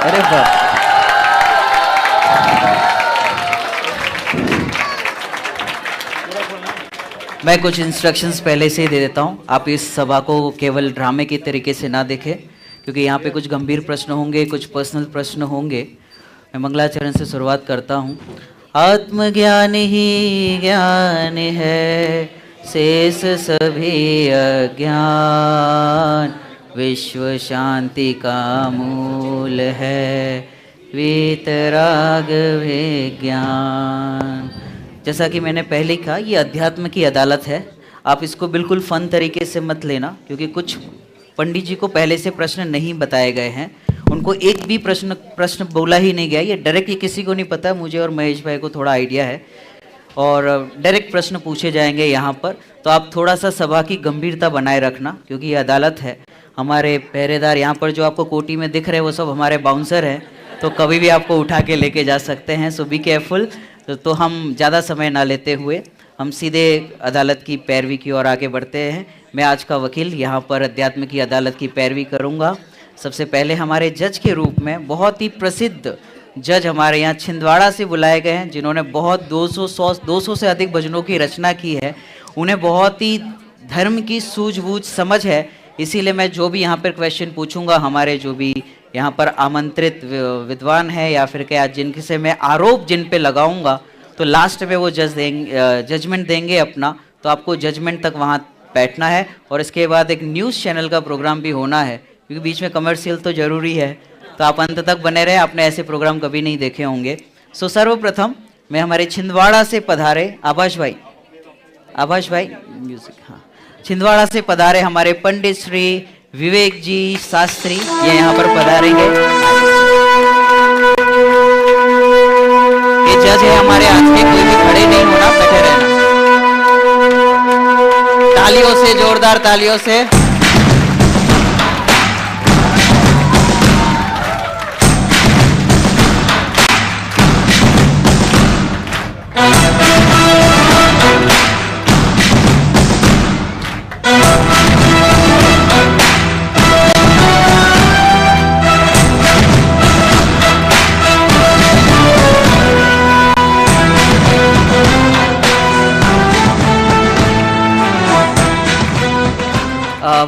अरे बाप, मैं कुछ इंस्ट्रक्शंस पहले से ही दे देता हूँ। आप इस सभा को केवल ड्रामे के तरीके से ना देखें, क्योंकि यहाँ पे कुछ गंभीर प्रश्न होंगे, कुछ पर्सनल प्रश्न होंगे। मैं मंगलाचरण से शुरुआत करता हूँ। आत्मज्ञान ही ज्ञान है, शेष सभी अज्ञान, विश्व शांति का मूल है, वीतराग विज्ञान। जैसा कि मैंने पहले कहा, ये अध्यात्म की अदालत है। आप इसको बिल्कुल फन तरीके से मत लेना, क्योंकि कुछ पंडित जी को पहले से प्रश्न नहीं बताए गए हैं, उनको एक भी प्रश्न बोला ही नहीं गया। ये डायरेक्ट, ये किसी को नहीं पता, मुझे और महेश भाई को थोड़ा आइडिया है, और डायरेक्ट प्रश्न पूछे जाएंगे यहाँ पर। तो आप थोड़ा सा सभा की गंभीरता बनाए रखना, क्योंकि ये अदालत है। हमारे पहरेदार यहाँ पर जो आपको कोटी में दिख रहे हैं, वो सब हमारे बाउंसर हैं, तो कभी भी आपको उठा के लेके जा सकते हैं। सो बी केयरफुल। तो हम ज़्यादा समय ना लेते हुए हम सीधे अदालत की पैरवी की ओर आगे बढ़ते हैं। मैं आज का वकील यहाँ पर अध्यात्म की अदालत की पैरवी करूँगा। सबसे पहले हमारे जज के रूप में बहुत ही प्रसिद्ध जज हमारे यहाँ छिंदवाड़ा से बुलाए गए हैं, जिन्होंने बहुत 200 से अधिक भजनों की रचना की है। उन्हें बहुत ही धर्म की सूझबूझ समझ है, इसीलिए मैं जो भी यहाँ पर क्वेश्चन पूछूंगा, हमारे जो भी यहाँ पर आमंत्रित विद्वान है या फिर क्या जिनसे मैं आरोप जिन पे लगाऊंगा, तो लास्ट में वो जजमेंट देंगे अपना। तो आपको जजमेंट तक वहाँ बैठना है, और इसके बाद एक न्यूज़ चैनल का प्रोग्राम भी होना है, क्योंकि बीच में कमर्शियल तो ज़रूरी है। तो आप अंत तक बने रहे, आपने ऐसे प्रोग्राम कभी नहीं देखे होंगे। सो सर्वप्रथम मैं हमारे छिंदवाड़ा से पधारे आभाष भाई म्यूजिक, हाँ, छिंदवाड़ा से पधारे हमारे पंडित श्री विवेक जी शास्त्री, ये यहाँ पर पधारेंगे। ये जज है हमारे आज के, कोई भी खड़े नहीं होना, बैठे रहना। तालियों से, जोरदार तालियों से।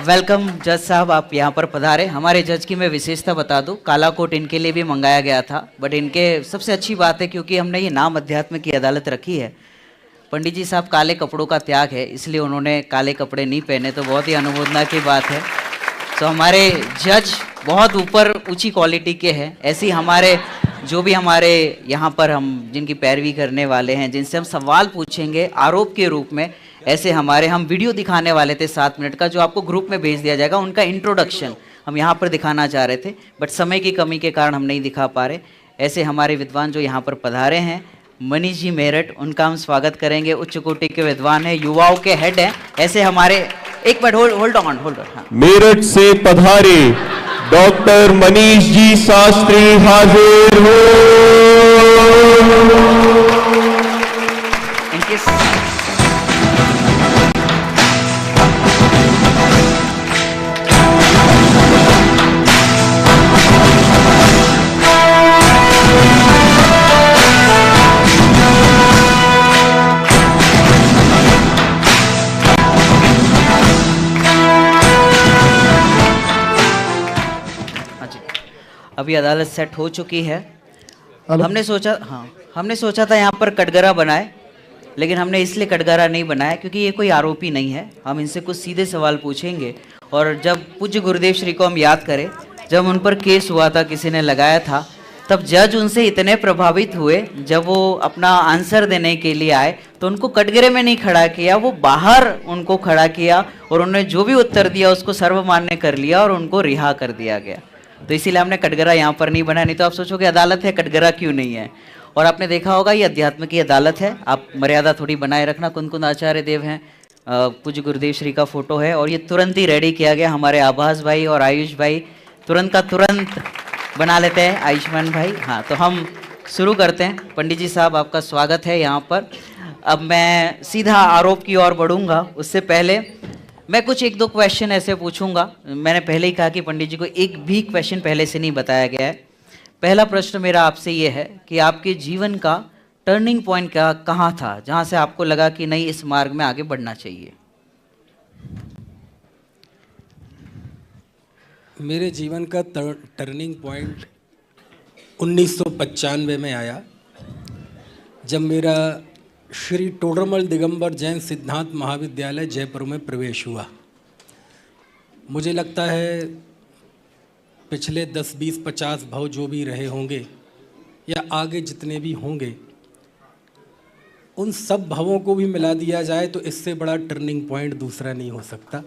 वेलकम जज साहब, आप यहाँ पर पधारे। हमारे जज की मैं विशेषता बता दूं, काला कोट इनके लिए भी मंगाया गया था, बट इनके सबसे अच्छी बात है, क्योंकि हमने ये नाम अध्यात्म की अदालत रखी है, पंडित जी साहब काले कपड़ों का त्याग है, इसलिए उन्होंने काले कपड़े नहीं पहने, तो बहुत ही अनुमोदना की बात है। तो हमारे जज बहुत ऊपर ऊंची क्वालिटी के हैं। ऐसे ही हमारे जो भी हमारे यहाँ पर हम जिनकी पैरवी करने वाले हैं, जिनसे हम सवाल पूछेंगे आरोप के रूप में, ऐसे हमारे हम वीडियो दिखाने वाले थे 7 मिनट का, जो आपको ग्रुप में भेज दिया जाएगा। उनका इंट्रोडक्शन हम यहाँ पर दिखाना चाह रहे थे, बट समय की कमी के कारण हम नहीं दिखा पा रहे। ऐसे हमारे विद्वान जो यहाँ पर पधारे हैं, मनीष जी मेरठ, उनका हम स्वागत करेंगे। उच्च कोटि के विद्वान हैं, युवाओं के हेड हैं। ऐसे हमारे, एक मिनट, होल्ड ऑन। हाँ। मेरठ से पधारे डॉक्टर मनीष जी शास्त्री हाजिर हो। इनके अभी अदालत सेट हो चुकी है। हमने सोचा था यहाँ पर कटघरा बनाए, लेकिन हमने इसलिए कटघरा नहीं बनाया क्योंकि ये कोई आरोपी नहीं है। हम इनसे कुछ सीधे सवाल पूछेंगे, और जब पूज्य गुरुदेव श्री को हम याद करें, जब उन पर केस हुआ था, किसी ने लगाया था, तब जज उनसे इतने प्रभावित हुए, जब वो अपना आंसर देने के लिए आए तो उनको कटघरे में नहीं खड़ा किया, वो बाहर उनको खड़ा किया, और उन्होंने जो भी उत्तर दिया उसको सर्वमान्य कर लिया और उनको रिहा कर दिया गया। तो इसीलिए हमने कटघरा यहाँ पर नहीं बनाया। नहीं तो आप सोचोगे अदालत है, कटघरा क्यों नहीं है। और आपने देखा होगा ये अध्यात्म की अदालत है, आप मर्यादा थोड़ी बनाए रखना। कुंदकुंद आचार्य देव हैं, पूज्य गुरुदेव श्री का फोटो है, और ये तुरंत ही रेडी किया गया। हमारे आभास भाई और आयुष भाई तुरंत का तुरंत बना लेते हैं। आयुष्मान भाई, हाँ, तो हम शुरू करते हैं। पंडित जी साहब, आपका स्वागत है यहाँ पर। अब मैं सीधा आरोप की ओर बढ़ूंगा, उससे पहले मैं कुछ 1-2 क्वेश्चन ऐसे पूछूंगा। मैंने पहले ही कहा कि पंडित जी को एक भी क्वेश्चन पहले से नहीं बताया गया है। पहला प्रश्न मेरा आपसे ये है कि आपके जीवन का टर्निंग पॉइंट कहाँ था, जहाँ से आपको लगा कि नहीं, इस मार्ग में आगे बढ़ना चाहिए? मेरे जीवन का टर्निंग पॉइंट 1995 में आया, जब मेरा श्री टोडरमल दिगंबर जैन सिद्धांत महाविद्यालय जयपुर में प्रवेश हुआ। मुझे लगता है पिछले 10, 20, 50 भाव जो भी रहे होंगे या आगे जितने भी होंगे, उन सब भावों को भी मिला दिया जाए तो इससे बड़ा टर्निंग पॉइंट दूसरा नहीं हो सकता।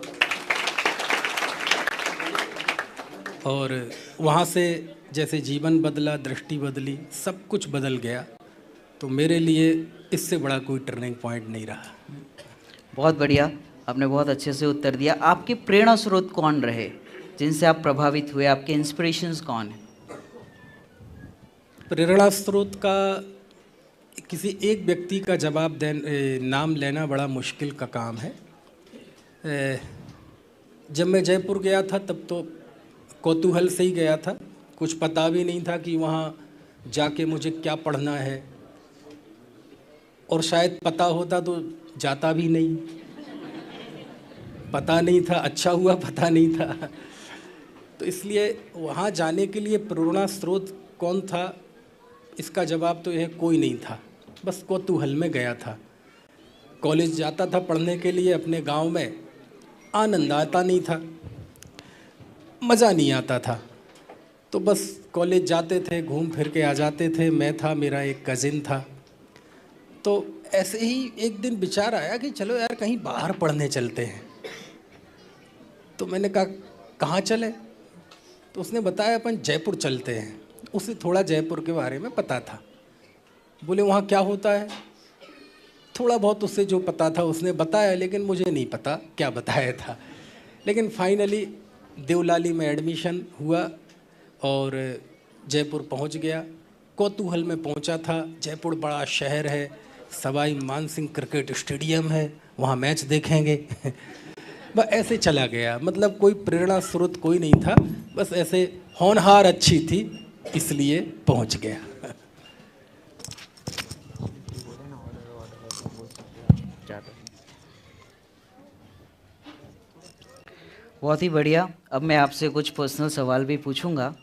और वहाँ से जैसे जीवन बदला, दृष्टि बदली, सब कुछ बदल गया। तो मेरे लिए इससे बड़ा कोई टर्निंग पॉइंट नहीं रहा। बहुत बढ़िया, आपने बहुत अच्छे से उत्तर दिया। आपके प्रेरणा स्रोत कौन रहे, जिनसे आप प्रभावित हुए? आपके इंस्पिरेशंस कौन हैं? प्रेरणा स्रोत का किसी एक व्यक्ति का नाम लेना बड़ा मुश्किल का काम है। जब मैं जयपुर गया था तब तो कौतूहल से ही गया था, कुछ पता भी नहीं था कि वहाँ जाके मुझे क्या पढ़ना है, और शायद पता होता तो जाता भी नहीं। पता नहीं था, अच्छा हुआ पता नहीं था। तो इसलिए वहाँ जाने के लिए प्रेरणा स्रोत कौन था, इसका जवाब तो यह कोई नहीं था, बस कौतूहल में गया था। कॉलेज जाता था पढ़ने के लिए अपने गांव में, आनंद आता नहीं था, मज़ा नहीं आता था, तो बस कॉलेज जाते थे, घूम फिर के आ जाते थे। मैं था, मेरा एक कज़िन था, तो ऐसे ही एक दिन विचार आया कि चलो यार कहीं बाहर पढ़ने चलते हैं। तो मैंने कहा कहाँ चले? तो उसने बताया अपन जयपुर चलते हैं। उसे थोड़ा जयपुर के बारे में पता था। बोले वहाँ क्या होता है? थोड़ा बहुत उससे जो पता था उसने बताया, लेकिन मुझे नहीं पता क्या बताया था। लेकिन फाइनली देवलाली में एडमिशन हुआ और जयपुर पहुँच गया। कौतूहल में पहुँचा था। जयपुर बड़ा शहर है, सवाई मानसिंह क्रिकेट स्टेडियम है, वहाँ मैच देखेंगे। बस ऐसे चला गया, मतलब कोई प्रेरणा स्रोत कोई नहीं था, बस ऐसे होनहार अच्छी थी इसलिए पहुँच गया। बहुत ही बढ़िया। अब मैं आपसे कुछ पर्सनल सवाल भी पूछूंगा।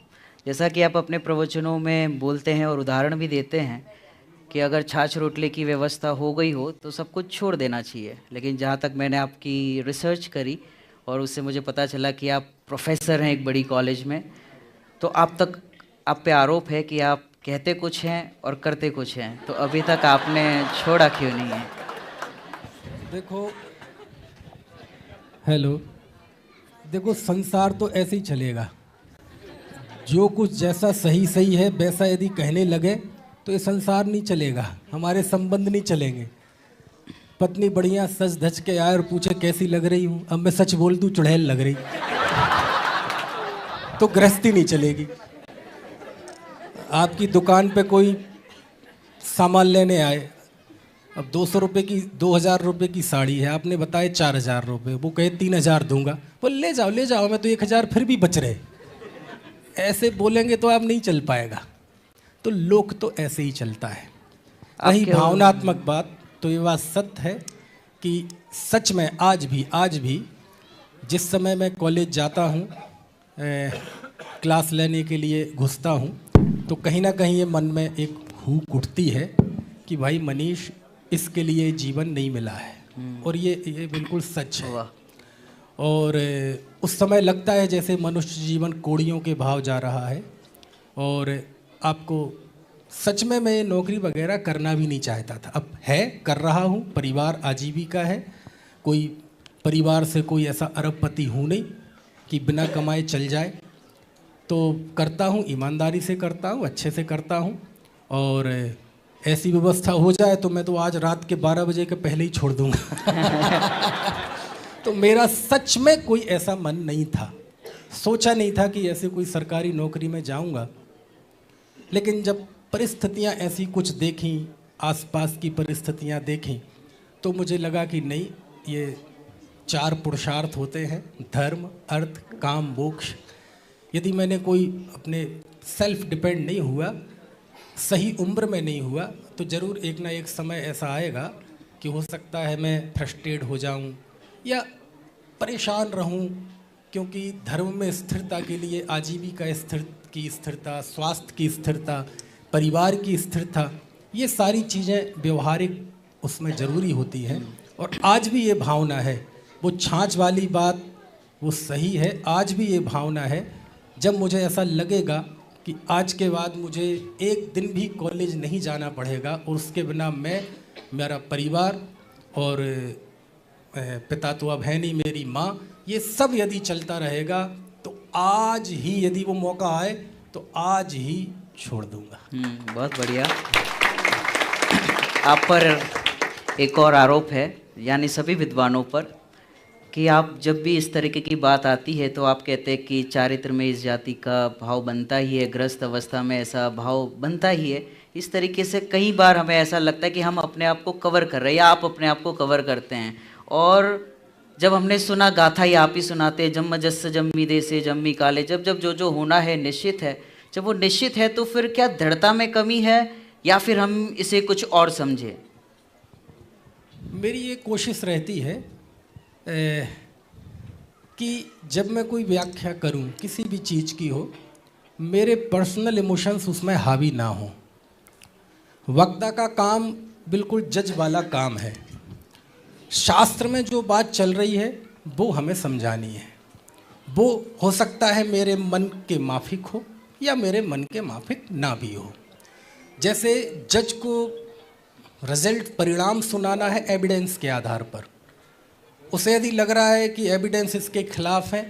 जैसा कि आप अपने प्रवचनों में बोलते हैं और उदाहरण भी देते हैं कि अगर छाछ रोटले की व्यवस्था हो गई हो तो सब कुछ छोड़ देना चाहिए, लेकिन जहाँ तक मैंने आपकी रिसर्च करी और उससे मुझे पता चला कि आप प्रोफेसर हैं एक बड़ी कॉलेज में, तो आप पे आरोप है कि आप कहते कुछ हैं और करते कुछ हैं, तो अभी तक आपने छोड़ा क्यों नहीं है? देखो, हेलो, देखो संसार तो ऐसे ही चलेगा। जो कुछ जैसा सही सही है वैसा यदि कहने लगे तो ये संसार नहीं चलेगा, हमारे संबंध नहीं चलेंगे। पत्नी बढ़िया सज धज के आए और पूछे कैसी लग रही हूँ, अब मैं सच बोल दूँ चुड़ैल लग रही, तो गृहस्थी नहीं चलेगी। आपकी दुकान पे कोई सामान लेने आए, अब 200 रुपये की 2000 रुपये की साड़ी है, आपने बताए 4000 रुपये, वो कहे 3000 दूंगा, बोल ले जाओ, मैं तो 1000 फिर भी बच रहे। ऐसे बोलेंगे तो आप नहीं चल पाएगा। तो लोक तो ऐसे ही चलता है। रही भावनात्मक बात, तो ये बात सत्य है कि सच में आज भी जिस समय मैं कॉलेज जाता हूँ, क्लास लेने के लिए घुसता हूँ, तो कहीं ना कहीं ये मन में एक हूक उठती है कि भाई मनीष, इसके लिए जीवन नहीं मिला है। और ये बिल्कुल सच है। और उस समय लगता है जैसे मनुष्य जीवन कोड़ियों के भाव जा रहा है, और आपको सच में मैं नौकरी वगैरह करना भी नहीं चाहता था। अब है, कर रहा हूँ, परिवार आजीविका है, कोई परिवार से कोई ऐसा अरबपति हूँ नहीं कि बिना कमाए चल जाए, तो करता हूँ, ईमानदारी से करता हूँ, अच्छे से करता हूँ। और ऐसी व्यवस्था हो जाए तो मैं तो आज रात के 12 बजे के पहले ही छोड़ दूँगा। तो मेरा सच में कोई ऐसा मन नहीं था, सोचा नहीं था कि ऐसे कोई सरकारी नौकरी में जाऊंगा। लेकिन जब परिस्थितियां ऐसी कुछ देखीं, आसपास की परिस्थितियां देखीं, तो मुझे लगा कि नहीं, ये 4 पुरुषार्थ होते हैं, धर्म, अर्थ, काम, मोक्ष। यदि मैंने कोई अपने सेल्फ डिपेंड नहीं हुआ, सही उम्र में नहीं हुआ, तो ज़रूर एक ना एक समय ऐसा आएगा कि हो सकता है मैं फ्रस्ट्रेट हो जाऊं या परेशान रहूं, क्योंकि धर्म में स्थिरता के लिए आजीविका की स्थिरता, स्वास्थ्य की स्थिरता, परिवार की स्थिरता, ये सारी चीज़ें व्यवहारिक उसमें ज़रूरी होती हैं। और आज भी ये भावना है, वो छाछ वाली बात वो सही है, आज भी ये भावना है। जब मुझे ऐसा लगेगा कि आज के बाद मुझे एक दिन भी कॉलेज नहीं जाना पड़ेगा और उसके बिना मैं, मेरा परिवार और पिता तो अब है नहीं, मेरी माँ, ये सब यदि चलता रहेगा तो आज ही यदि वो मौका आए तो आज ही छोड़ दूंगा। बहुत बढ़िया। आप पर एक और आरोप है, यानी सभी विद्वानों पर, कि आप जब भी इस तरीके की बात आती है तो आप कहते हैं कि चारित्र में इस जाति का भाव बनता ही है, ग्रस्त अवस्था में ऐसा भाव बनता ही है। इस तरीके से कई बार हमें ऐसा लगता है कि हम अपने आप को कवर कर रहे हैं या आप अपने आप को कवर करते हैं। और जब हमने सुना गाथा ही आप ही सुनाते, जम्म जस्स जम्मी देसे जम्मी काले, जब जब जो जो होना है निश्चित है, जब वो निश्चित है तो फिर क्या दृढ़ता में कमी है या फिर हम इसे कुछ और समझें? मेरी ये कोशिश रहती है कि जब मैं कोई व्याख्या करूं किसी भी चीज़ की हो, मेरे पर्सनल इमोशंस उसमें हावी ना हो। वक्ता का काम बिल्कुल जज वाला काम है। शास्त्र में जो बात चल रही है वो हमें समझानी है। वो हो सकता है मेरे मन के माफिक हो या मेरे मन के माफिक ना भी हो। जैसे जज को रिजल्ट, परिणाम सुनाना है एविडेंस के आधार पर। उसे यदि लग रहा है कि एविडेंस इसके खिलाफ है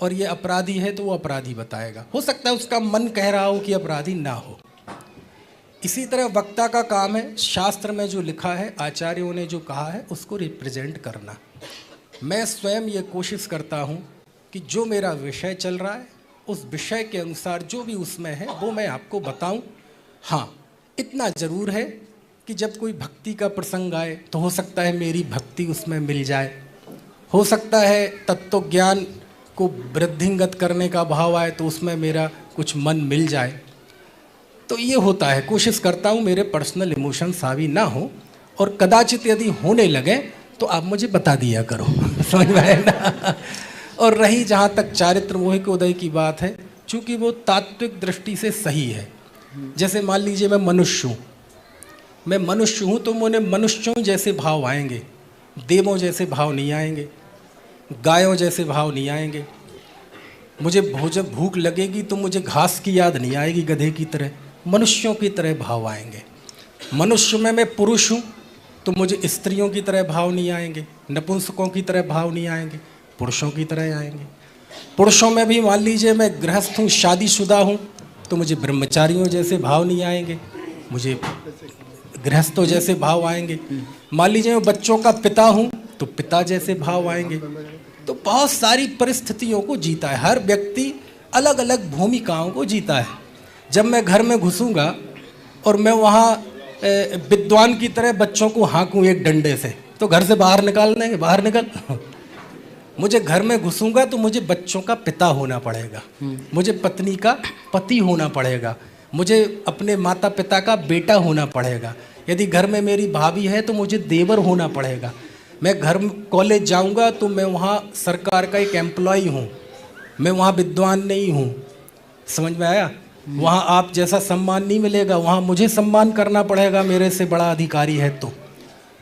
और ये अपराधी है तो वो अपराधी बताएगा। हो सकता है उसका मन कह रहा हो कि अपराधी ना हो। इसी तरह वक्ता का काम है शास्त्र में जो लिखा है, आचार्यों ने जो कहा है, उसको रिप्रेजेंट करना। मैं स्वयं ये कोशिश करता हूँ कि जो मेरा विषय चल रहा है उस विषय के अनुसार जो भी उसमें है वो मैं आपको बताऊँ। हाँ, इतना ज़रूर है कि जब कोई भक्ति का प्रसंग आए तो हो सकता है मेरी भक्ति उसमें मिल जाए, हो सकता है तत्व ज्ञान को वृद्धिंगत करने का भाव आए तो उसमें मेरा कुछ मन मिल जाए। तो ये होता है, कोशिश करता हूँ मेरे पर्सनल इमोशंस हावी ना हो, और कदाचित यदि होने लगे तो आप मुझे बता दिया करो। समझ में आया ना? और रही जहाँ तक चारित्र मोह के उदय की बात है, चूँकि वो तात्विक दृष्टि से सही है। जैसे मान लीजिए मैं मनुष्य हूँ, मैं मनुष्य हूँ तो मुझे मनुष्यों जैसे भाव आएंगे, देवों जैसे भाव नहीं आएंगे, गायों जैसे भाव नहीं आएंगे। मुझे भूख लगेगी तो मुझे घास की याद नहीं आएगी गधे की तरह, मनुष्यों की तरह भाव आएंगे। मनुष्य में मैं पुरुष हूँ तो मुझे स्त्रियों की तरह भाव नहीं आएंगे, नपुंसकों की तरह भाव नहीं आएंगे, पुरुषों की तरह आएंगे। पुरुषों में भी मान लीजिए मैं गृहस्थ हूँ, शादीशुदा हूँ, तो मुझे ब्रह्मचारियों जैसे भाव नहीं आएंगे, मुझे गृहस्थों जैसे भाव आएंगे। मान लीजिए मैं बच्चों का पिता हूँ तो पिता जैसे भाव आएंगे। तो बहुत सारी परिस्थितियों को जीता है, हर व्यक्ति अलग अलग भूमिकाओं को जीता है। जब मैं घर में घुसूंगा और मैं वहाँ विद्वान की तरह बच्चों को हाँकूँ एक डंडे से, तो घर से बाहर निकाल देंगे, बाहर निकल। मुझे घर में घुसूंगा तो मुझे बच्चों का पिता होना पड़ेगा, मुझे पत्नी का पति होना पड़ेगा, मुझे अपने माता पिता का बेटा होना पड़ेगा। यदि घर में मेरी भाभी है तो मुझे देवर होना पड़ेगा। मैं घर कॉलेज जाऊंगा तो मैं वहाँ सरकार का एक एम्प्लॉय हूँ, मैं वहाँ विद्वान नहीं हूँ। समझ में आया? वहाँ आप जैसा सम्मान नहीं मिलेगा, वहाँ मुझे सम्मान करना पड़ेगा, मेरे से बड़ा अधिकारी है।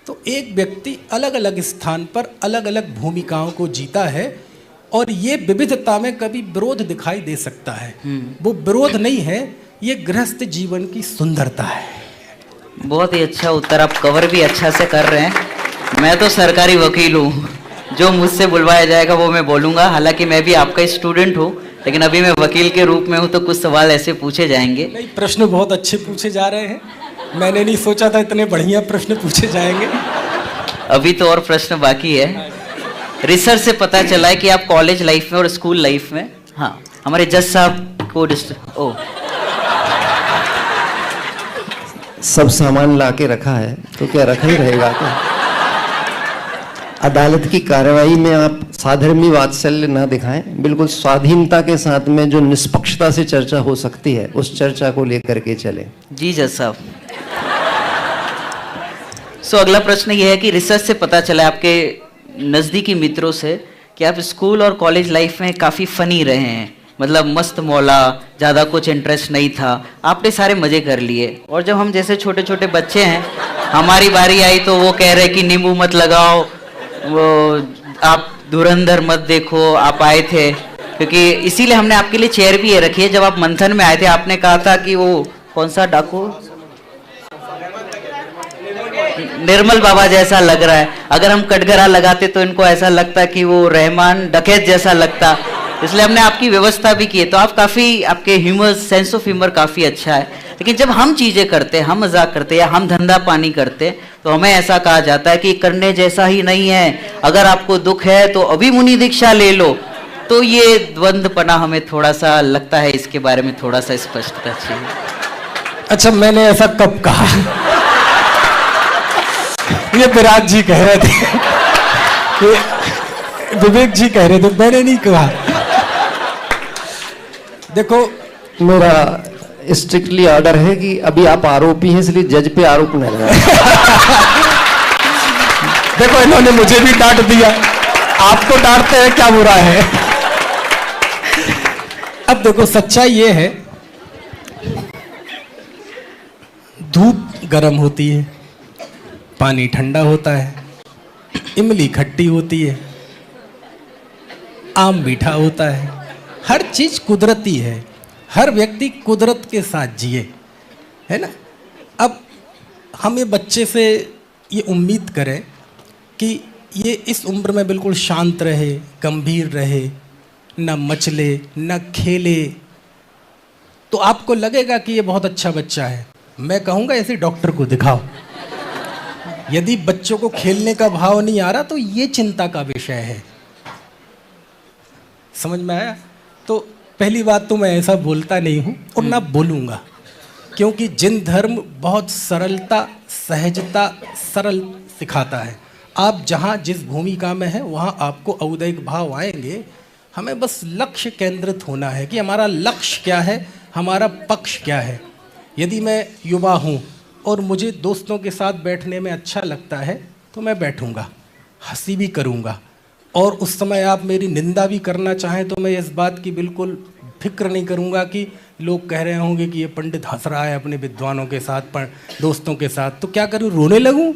तो एक व्यक्ति अलग अलग स्थान पर अलग अलग भूमिकाओं को जीता है, और ये विविधता में कभी विरोध दिखाई दे सकता है। वो विरोध नहीं है, ये गृहस्थ जीवन की सुंदरता है। बहुत ही अच्छा उत्तर, आप कवर भी अच्छा से कर रहे हैं। मैं तो सरकारी वकील हूँ, जो मुझसे बुलवाया जाएगा वो मैं बोलूँगा। हालांकि मैं भी आपका स्टूडेंट हूँ, लेकिन अभी मैं वकील के रूप में हूँ, तो कुछ सवाल ऐसे पूछे जाएंगे। नहीं, प्रश्न बहुत अच्छे पूछे जा रहे हैं, मैंने नहीं सोचा था इतने बढ़िया प्रश्न पूछे जाएंगे। अभी तो और प्रश्न बाकी है। रिसर्च से पता चला है कि आप कॉलेज लाइफ में और स्कूल लाइफ में, हाँ, हमारे जज साहब को सब सामान ला के रखा है तो क्या रखा ही रहेगा क्या? अदालत की कार्रवाई में आप साधर्मी वात्सल्य ना दिखाएं, बिल्कुल स्वाधीनता के साथ में जो निष्पक्षता से चर्चा हो सकती है उस चर्चा को लेकर के चलें। जी जज साहब। अगला प्रश्न ये है कि रिसर्च से पता चला आपके नज़दीकी मित्रों से कि आप स्कूल और कॉलेज लाइफ में काफ़ी फ़नी रहे हैं, मतलब मस्त मौला, ज़्यादा कुछ इंटरेस्ट नहीं था, आपने सारे मज़े कर लिए। और जब हम जैसे छोटे छोटे बच्चे हैं, हमारी बारी आई तो वो कह रहे कि नींबू मत लगाओ, वो आप धुरंधर मत देखो, आप आए थे क्योंकि इसीलिए हमने आपके लिए चेयर भी ये रखी है। जब आप मंथन में आए थे आपने कहा था कि वो कौन सा डाकू, निर्मल बाबा जैसा लग रहा है, अगर हम कटघरा लगाते तो इनको ऐसा लगता कि वो रहमान डकैत जैसा लगता, इसलिए हमने आपकी व्यवस्था भी की है। तो आप काफ़ी, आपके ह्यूमर, सेंस ऑफ ह्यूमर काफ़ी अच्छा है। लेकिन जब हम चीज़ें करते, हम मजाक करते या हम धंधा पानी करते तो हमें ऐसा कहा जाता है कि करने जैसा ही नहीं है, अगर आपको दुख है तो अभी मुनि दीक्षा ले लो। तो ये द्वंद्वपना हमें थोड़ा सा लगता है, इसके बारे में थोड़ा सा स्पष्टता चाहिए। अच्छा, मैंने ऐसा कब कहा? ये विराट जी कह रहे थे, विवेक जी कह रहे थे, मैंने नहीं कहा। देखो, मेरा स्ट्रिक्टली ऑर्डर है कि अभी आप आरोपी हैं, इसलिए जज पे आरोप नहीं लगाएं। देखो, इन्होंने मुझे भी डांट दिया, आपको डांटते हैं, क्या बुरा है? अब देखो, सच्चाई ये है, धूप गर्म होती है, पानी ठंडा होता है, इमली खट्टी होती है, आम मीठा होता है, हर चीज कुदरती है, हर व्यक्ति कुदरत के साथ जिए, है ना। अब हम ये बच्चे से ये उम्मीद करें कि ये इस उम्र में बिल्कुल शांत रहे, गंभीर रहे, न मचले न खेले, तो आपको लगेगा कि ये बहुत अच्छा बच्चा है। मैं कहूँगा ऐसे डॉक्टर को दिखाओ। यदि बच्चों को खेलने का भाव नहीं आ रहा तो ये चिंता का विषय है। समझ में आया? तो पहली बात तो मैं ऐसा बोलता नहीं हूँ और ना बोलूँगा, क्योंकि जिन धर्म बहुत सरलता, सहजता, सरल सिखाता है, आप जहाँ जिस भूमिका में हैं वहाँ आपको औदैहिक भाव आएंगे। हमें बस लक्ष्य केंद्रित होना है कि हमारा लक्ष्य क्या है, हमारा पक्ष क्या है। यदि मैं युवा हूँ और मुझे दोस्तों के साथ बैठने में अच्छा लगता है तो मैं बैठूंगा, हंसी भी करूंगा, और उस समय आप मेरी निंदा भी करना चाहें तो मैं इस बात की बिल्कुल फिक्र नहीं करूंगा कि लोग कह रहे होंगे कि ये पंडित हंस रहा है अपने विद्वानों के साथ, पर दोस्तों के साथ, तो क्या करूं, रोने लगूं?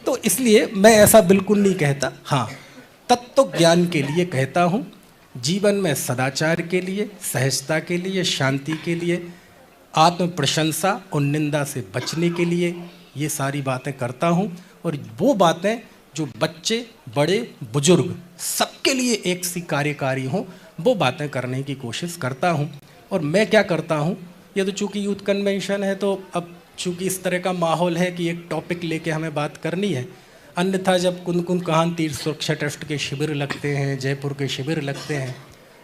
तो इसलिए मैं ऐसा बिल्कुल नहीं कहता। हाँ, तत्व ज्ञान के लिए कहता हूँ, जीवन में सदाचार के लिए, सहजता के लिए, शांति के लिए, आत्म प्रशंसा और निंदा से बचने के लिए ये सारी बातें करता हूँ। और वो बातें जो बच्चे, बड़े, बुजुर्ग सबके लिए एक सी कार्यकारी हों, वो बातें करने की कोशिश करता हूँ। और मैं क्या करता हूँ, ये तो चूँकि यूथ कन्वेंशन है तो अब चूँकि इस तरह का माहौल है कि एक टॉपिक लेके हमें बात करनी है, अन्यथा जब कुन-कुन काहन तीर्थ सुरक्षा ट्रस्ट के शिविर लगते हैं, जयपुर के शिविर लगते हैं,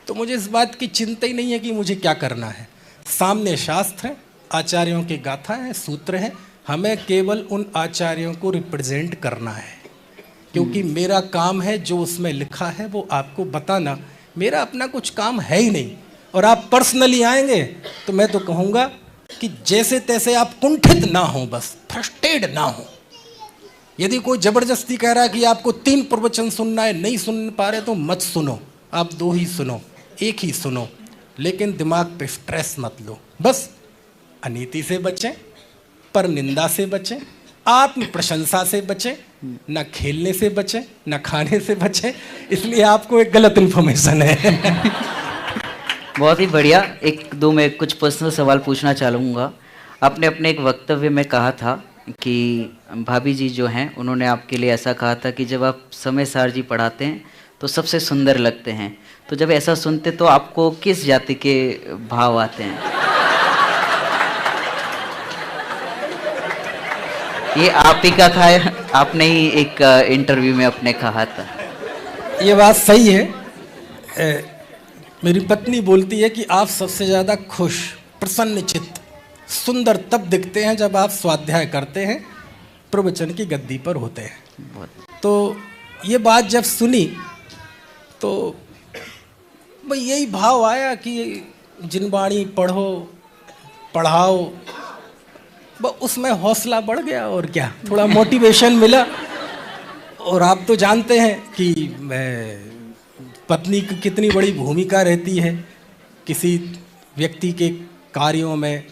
तो मुझे इस बात की चिंता ही नहीं है कि मुझे क्या करना है। सामने शास्त्र हैं, आचार्यों के गाथा हैं, सूत्र हैं, हमें केवल उन आचार्यों को रिप्रेजेंट करना है, क्योंकि मेरा काम है जो उसमें लिखा है वो आपको बताना। मेरा अपना कुछ काम है ही नहीं। और आप पर्सनली आएंगे तो मैं तो कहूँगा कि जैसे तैसे आप कुंठित ना हो, बस फ्रस्ट्रेटेड ना हो। यदि कोई ज़बरदस्ती कह रहा है कि आपको 3 प्रवचन सुनना है, नहीं सुन पा रहे तो मत सुनो, आप 2 ही सुनो, 1 ही सुनो, लेकिन दिमाग पे स्ट्रेस मत लो। बस अनीति से बचें, पर निंदा से बचें, आत्म प्रशंसा से बचें, न खेलने से बचें, न खाने से बचें। इसलिए आपको एक गलत इन्फॉर्मेशन है। बहुत ही बढ़िया। एक दो मैं कुछ पर्सनल सवाल पूछना चाहूँगा। आपने अपने एक वक्तव्य में कहा था कि भाभी जी जो हैं उन्होंने आपके लिए ऐसा कहा था कि जब आप समय सार जी पढ़ाते हैं तो सबसे सुंदर लगते हैं। तो जब ऐसा सुनते तो आपको किस जाति के भाव आते हैं? ये आप ही का खाया, आपने ही एक इंटरव्यू में अपने कहा था। ये बात सही है। मेरी पत्नी बोलती है कि आप सबसे ज़्यादा खुश, प्रसन्नचित्त, सुंदर तब दिखते हैं जब आप स्वाध्याय करते हैं, प्रवचन की गद्दी पर होते हैं। तो ये बात जब सुनी तो भाई यही भाव आया कि जिनवाणी पढ़ो, पढ़ाओ, उसमें हौसला बढ़ गया और क्या, थोड़ा मोटिवेशन मिला। और आप तो जानते हैं कि पत्नी की कितनी बड़ी भूमिका रहती है किसी व्यक्ति के कार्यों में,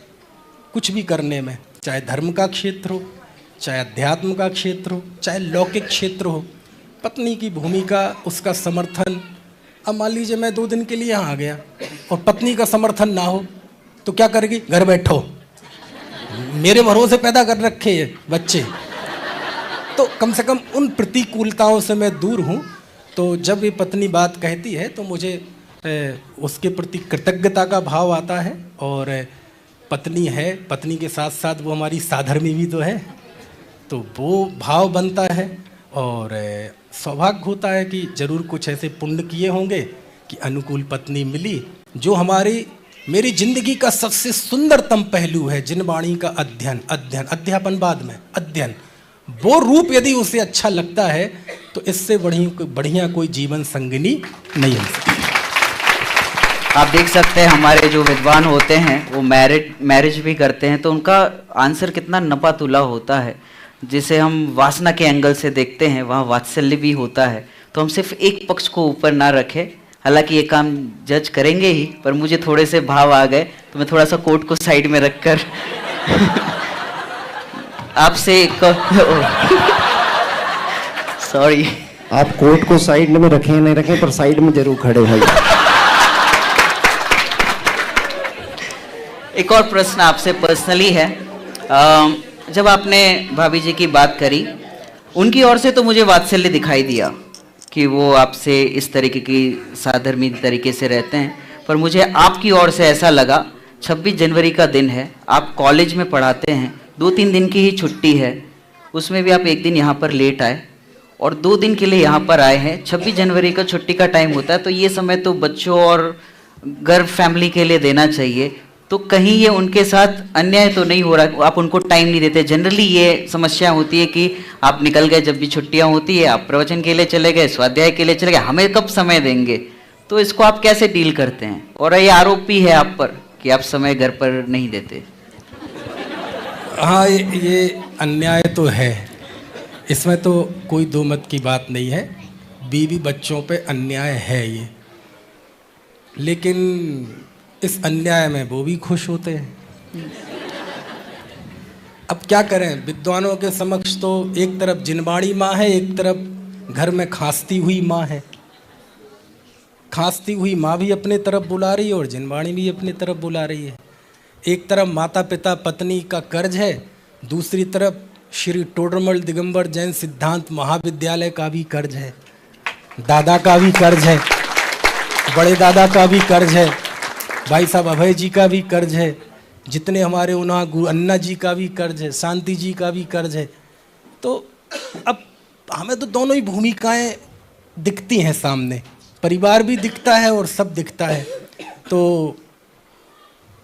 कुछ भी करने में, चाहे धर्म का क्षेत्र हो, चाहे अध्यात्म का क्षेत्र हो, चाहे लौकिक क्षेत्र हो। पत्नी की भूमिका, उसका समर्थन। अब मान लीजिए मैं 2 दिन के लिए यहाँ आ गया और पत्नी का समर्थन ना हो तो क्या करेगी? घर बैठो, मेरे भरोसे पैदा कर रखे ये बच्चे। तो कम से कम उन प्रतिकूलताओं से मैं दूर हूँ। तो जब ये पत्नी बात कहती है तो मुझे उसके प्रति कृतज्ञता का भाव आता है। और पत्नी है, पत्नी के साथ साथ वो हमारी साधर्मी भी तो है, तो वो भाव बनता है। और सौभाग्य होता है कि जरूर कुछ ऐसे पुण्य किए होंगे कि अनुकूल पत्नी मिली, जो हमारी मेरी जिंदगी का सबसे सुंदरतम पहलू है। जिनवाणी का अध्ययन, अध्यापन बाद में अध्ययन, वो रूप यदि उसे अच्छा लगता है तो इससे बढ़िया कोई जीवन संगिनी नहीं हो सकती। आप देख सकते हैं हमारे जो विद्वान होते हैं वो मैरिज भी करते हैं, तो उनका आंसर कितना नपा तुला होता है। जिसे हम वासना के एंगल से देखते हैं वहाँ वात्सल्य भी होता है। तो हम सिर्फ एक पक्ष को ऊपर ना रखें, हालांकि ये काम जज करेंगे ही, पर मुझे थोड़े से भाव आ गए तो मैं थोड़ा सा कोट को साइड में रखकर आपसे सॉरी। आप कोट को साइड में रखें नहीं रखें, पर साइड में जरूर खड़े भाई। एक और प्रश्न आपसे पर्सनली है। जब आपने भाभी जी की बात करी, उनकी ओर से तो मुझे वात्सल्य दिखाई दिया कि वो आपसे इस तरीके की साधर्मी तरीके से रहते हैं, पर मुझे आपकी ओर से ऐसा लगा 26 जनवरी का दिन है, आप कॉलेज में पढ़ाते हैं, 2-3 दिन की ही छुट्टी है, उसमें भी आप एक दिन यहाँ पर लेट आए और 2 दिन के लिए यहाँ पर आए हैं। 26 जनवरी का छुट्टी का टाइम होता है, तो ये समय तो बच्चों और घर फैमिली के लिए देना चाहिए। तो कहीं ये उनके साथ अन्याय तो नहीं हो रहा? आप उनको टाइम नहीं देते? जनरली ये समस्या होती है कि आप निकल गए जब भी छुट्टियां होती है, आप प्रवचन के लिए चले गए, स्वाध्याय के लिए चले गए, हमें कब समय देंगे? तो इसको आप कैसे डील करते हैं? और ये आरोप भी है आप पर कि आप समय घर पर नहीं देते। हाँ, ये अन्याय तो है, इसमें तो कोई दो मत की बात नहीं है। बीवी बच्चों पे अन्याय है ये, लेकिन इस अन्याय में वो भी खुश होते हैं। अब क्या करें, विद्वानों के समक्ष तो एक तरफ जिनवाणी माँ है, एक तरफ घर में खांसती हुई माँ है। खांसती हुई माँ भी अपने तरफ बुला रही है और जिनवाणी भी अपने तरफ बुला रही है। एक तरफ माता पिता पत्नी का कर्ज है, दूसरी तरफ श्री टोडरमल दिगंबर जैन सिद्धांत महाविद्यालय का भी कर्ज है, दादा का भी कर्ज है, बड़े दादा का भी कर्ज है, भाई साहब अभय जी का भी कर्ज है, जितने हमारे उन्हें गुरु अन्ना जी का भी कर्ज है, शांति जी का भी कर्ज है। तो अब हमें तो दोनों ही भूमिकाएं दिखती हैं सामने, परिवार भी दिखता है और सब दिखता है। तो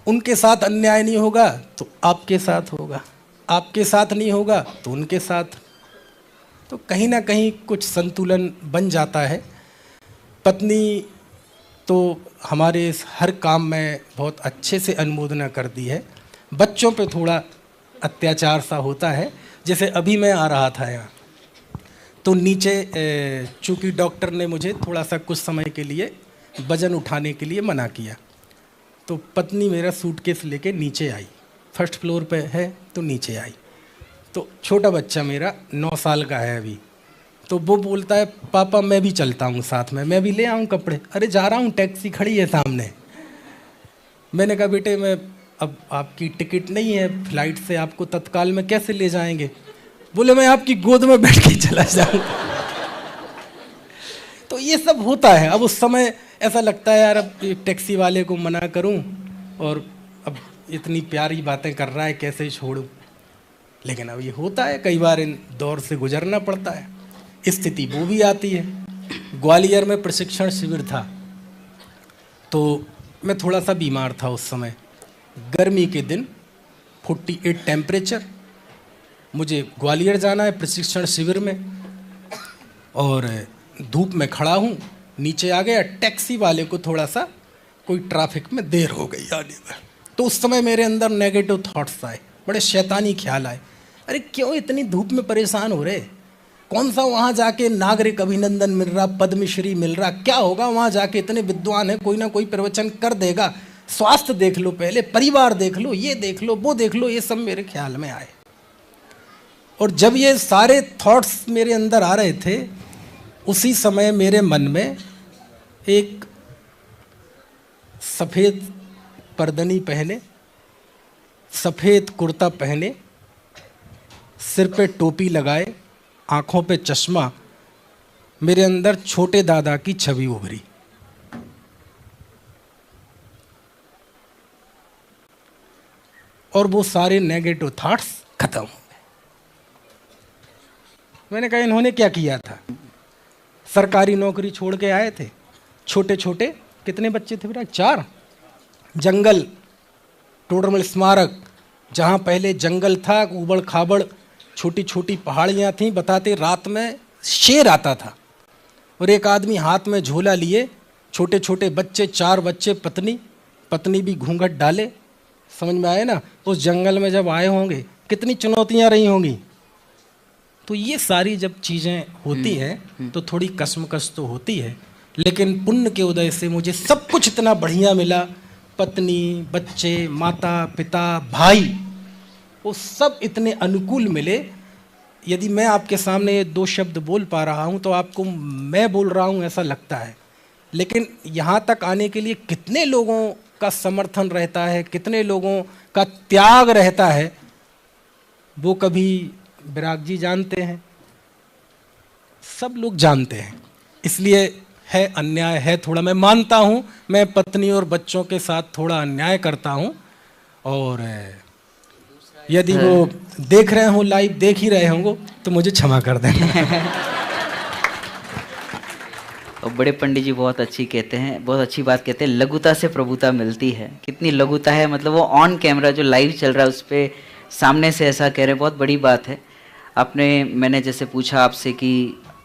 उनके साथ अन्याय नहीं होगा तो आपके साथ होगा, आपके साथ नहीं होगा तो उनके साथ। तो कहीं ना कहीं कुछ संतुलन बन जाता है। पत्नी तो हमारे इस हर काम में बहुत अच्छे से अनुमोदना करती है। बच्चों पे थोड़ा अत्याचार सा होता है। जैसे अभी मैं आ रहा था यहाँ, तो नीचे चूँकि डॉक्टर ने मुझे थोड़ा सा कुछ समय के लिए वज़न उठाने के लिए मना किया, तो पत्नी मेरा सूटकेस लेके नीचे आई, फर्स्ट फ्लोर पे है तो नीचे आई। तो छोटा बच्चा मेरा 9 साल का है अभी, तो वो बोलता है पापा मैं भी चलता हूँ साथ में, मैं भी ले आऊँ कपड़े। अरे जा रहा हूँ, टैक्सी खड़ी है सामने। मैंने कहा बेटे मैं अब आपकी टिकट नहीं है फ्लाइट से, आपको तत्काल में कैसे ले जाएंगे? बोले मैं आपकी गोद में बैठ के चला जाऊँगा। तो ये सब होता है। अब उस समय ऐसा लगता है यार अब टैक्सी वाले को मना करूं और अब इतनी प्यारी बातें कर रहा है कैसे छोड़ूं। लेकिन अब ये होता है, कई बार इन दौर से गुजरना पड़ता है, स्थिति वो भी आती है। ग्वालियर में प्रशिक्षण शिविर था, तो मैं थोड़ा सा बीमार था उस समय, गर्मी के दिन 48 टेम्परेचर, मुझे ग्वालियर जाना है प्रशिक्षण शिविर में। और धूप में खड़ा हूँ, नीचे आ गया, टैक्सी वाले को थोड़ा सा कोई ट्रैफिक में देर हो गई आने में, तो उस समय मेरे अंदर नेगेटिव थॉट्स आए, बड़े शैतानी ख्याल आए। अरे क्यों इतनी धूप में परेशान हो रहे, कौन सा वहाँ जाके नागरिक अभिनंदन मिल रहा, पद्मश्री मिल रहा, क्या होगा वहाँ जाके, इतने विद्वान हैं, कोई ना कोई प्रवचन कर देगा, स्वास्थ्य देख लो पहले, परिवार देख लो, ये देख लो, वो देख लो, ये सब मेरे ख्याल में आए। और जब ये सारे थॉट्स मेरे अंदर आ रहे थे, उसी समय मेरे मन में एक सफ़ेद परदनी पहने, सफ़ेद कुर्ता पहने, सिर पे टोपी लगाए, आँखों पे चश्मा, मेरे अंदर छोटे दादा की छवि उभरी। और वो सारे नेगेटिव थॉट्स खत्म हो गए। मैंने कहा इन्होंने क्या किया था, सरकारी नौकरी छोड़ के आए थे, छोटे छोटे, कितने बच्चे थे बेटा, 4, जंगल, टोडरमल स्मारक, जहाँ पहले जंगल था, उबड़ खाबड़ छोटी छोटी पहाड़ियाँ थीं, बताते रात में शेर आता था, और एक आदमी हाथ में झोला लिए, छोटे छोटे बच्चे, 4 बच्चे, पत्नी भी घूंघट डाले, समझ में आए ना। उस जंगल में जब आए होंगे कितनी चुनौतियाँ रही होंगी। तो ये सारी जब चीज़ें होती हैं तो थोड़ी कश्मकश तो होती है, लेकिन पुण्य के उदय से मुझे सब कुछ इतना बढ़िया मिला, पत्नी, बच्चे, माता पिता, भाई, वो सब इतने अनुकूल मिले। यदि मैं आपके सामने ये 2 शब्द बोल पा रहा हूँ तो आपको मैं बोल रहा हूँ ऐसा लगता है, लेकिन यहाँ तक आने के लिए कितने लोगों का समर्थन रहता है, कितने लोगों का त्याग रहता है, वो कभी विराग जी जानते हैं, सब लोग जानते हैं। इसलिए है अन्याय है थोड़ा, मैं मानता हूँ, मैं पत्नी और बच्चों के साथ थोड़ा अन्याय करता हूँ, और यदि वो देख रहे हो, लाइव देख ही रहे होंगे, तो मुझे क्षमा कर देना। और बड़े पंडित जी बहुत अच्छी कहते हैं, बहुत अच्छी बात कहते हैं, लघुता से प्रभुता मिलती है। कितनी लघुता है, मतलब वो ऑन कैमरा जो लाइव चल रहा है उस पर सामने से ऐसा कह रहे हैं, बहुत बड़ी बात है। मैंने जैसे पूछा आपसे कि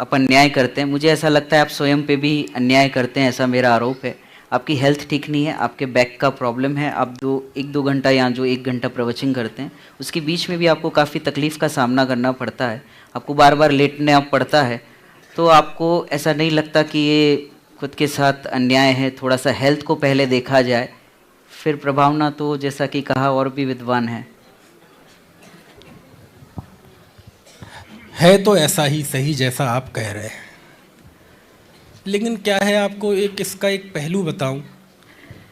अपन न्याय करते हैं, मुझे ऐसा लगता है आप स्वयं पे भी अन्याय करते हैं, ऐसा मेरा आरोप है। आपकी हेल्थ ठीक नहीं है, आपके बैक का प्रॉब्लम है, आप 1-2 घंटा या जो 1 घंटा प्रवचन करते हैं उसके बीच में भी आपको काफ़ी तकलीफ़ का सामना करना पड़ता है, आपको बार बार लेटना पड़ता है। तो आपको ऐसा नहीं लगता कि ये खुद के साथ अन्याय है? थोड़ा सा हेल्थ को पहले देखा जाए, फिर प्रभावना तो जैसा कि कहा और भी विद्वान है तो ऐसा ही सही जैसा आप कह रहे हैं, लेकिन क्या है, आपको इसका एक पहलू बताऊं,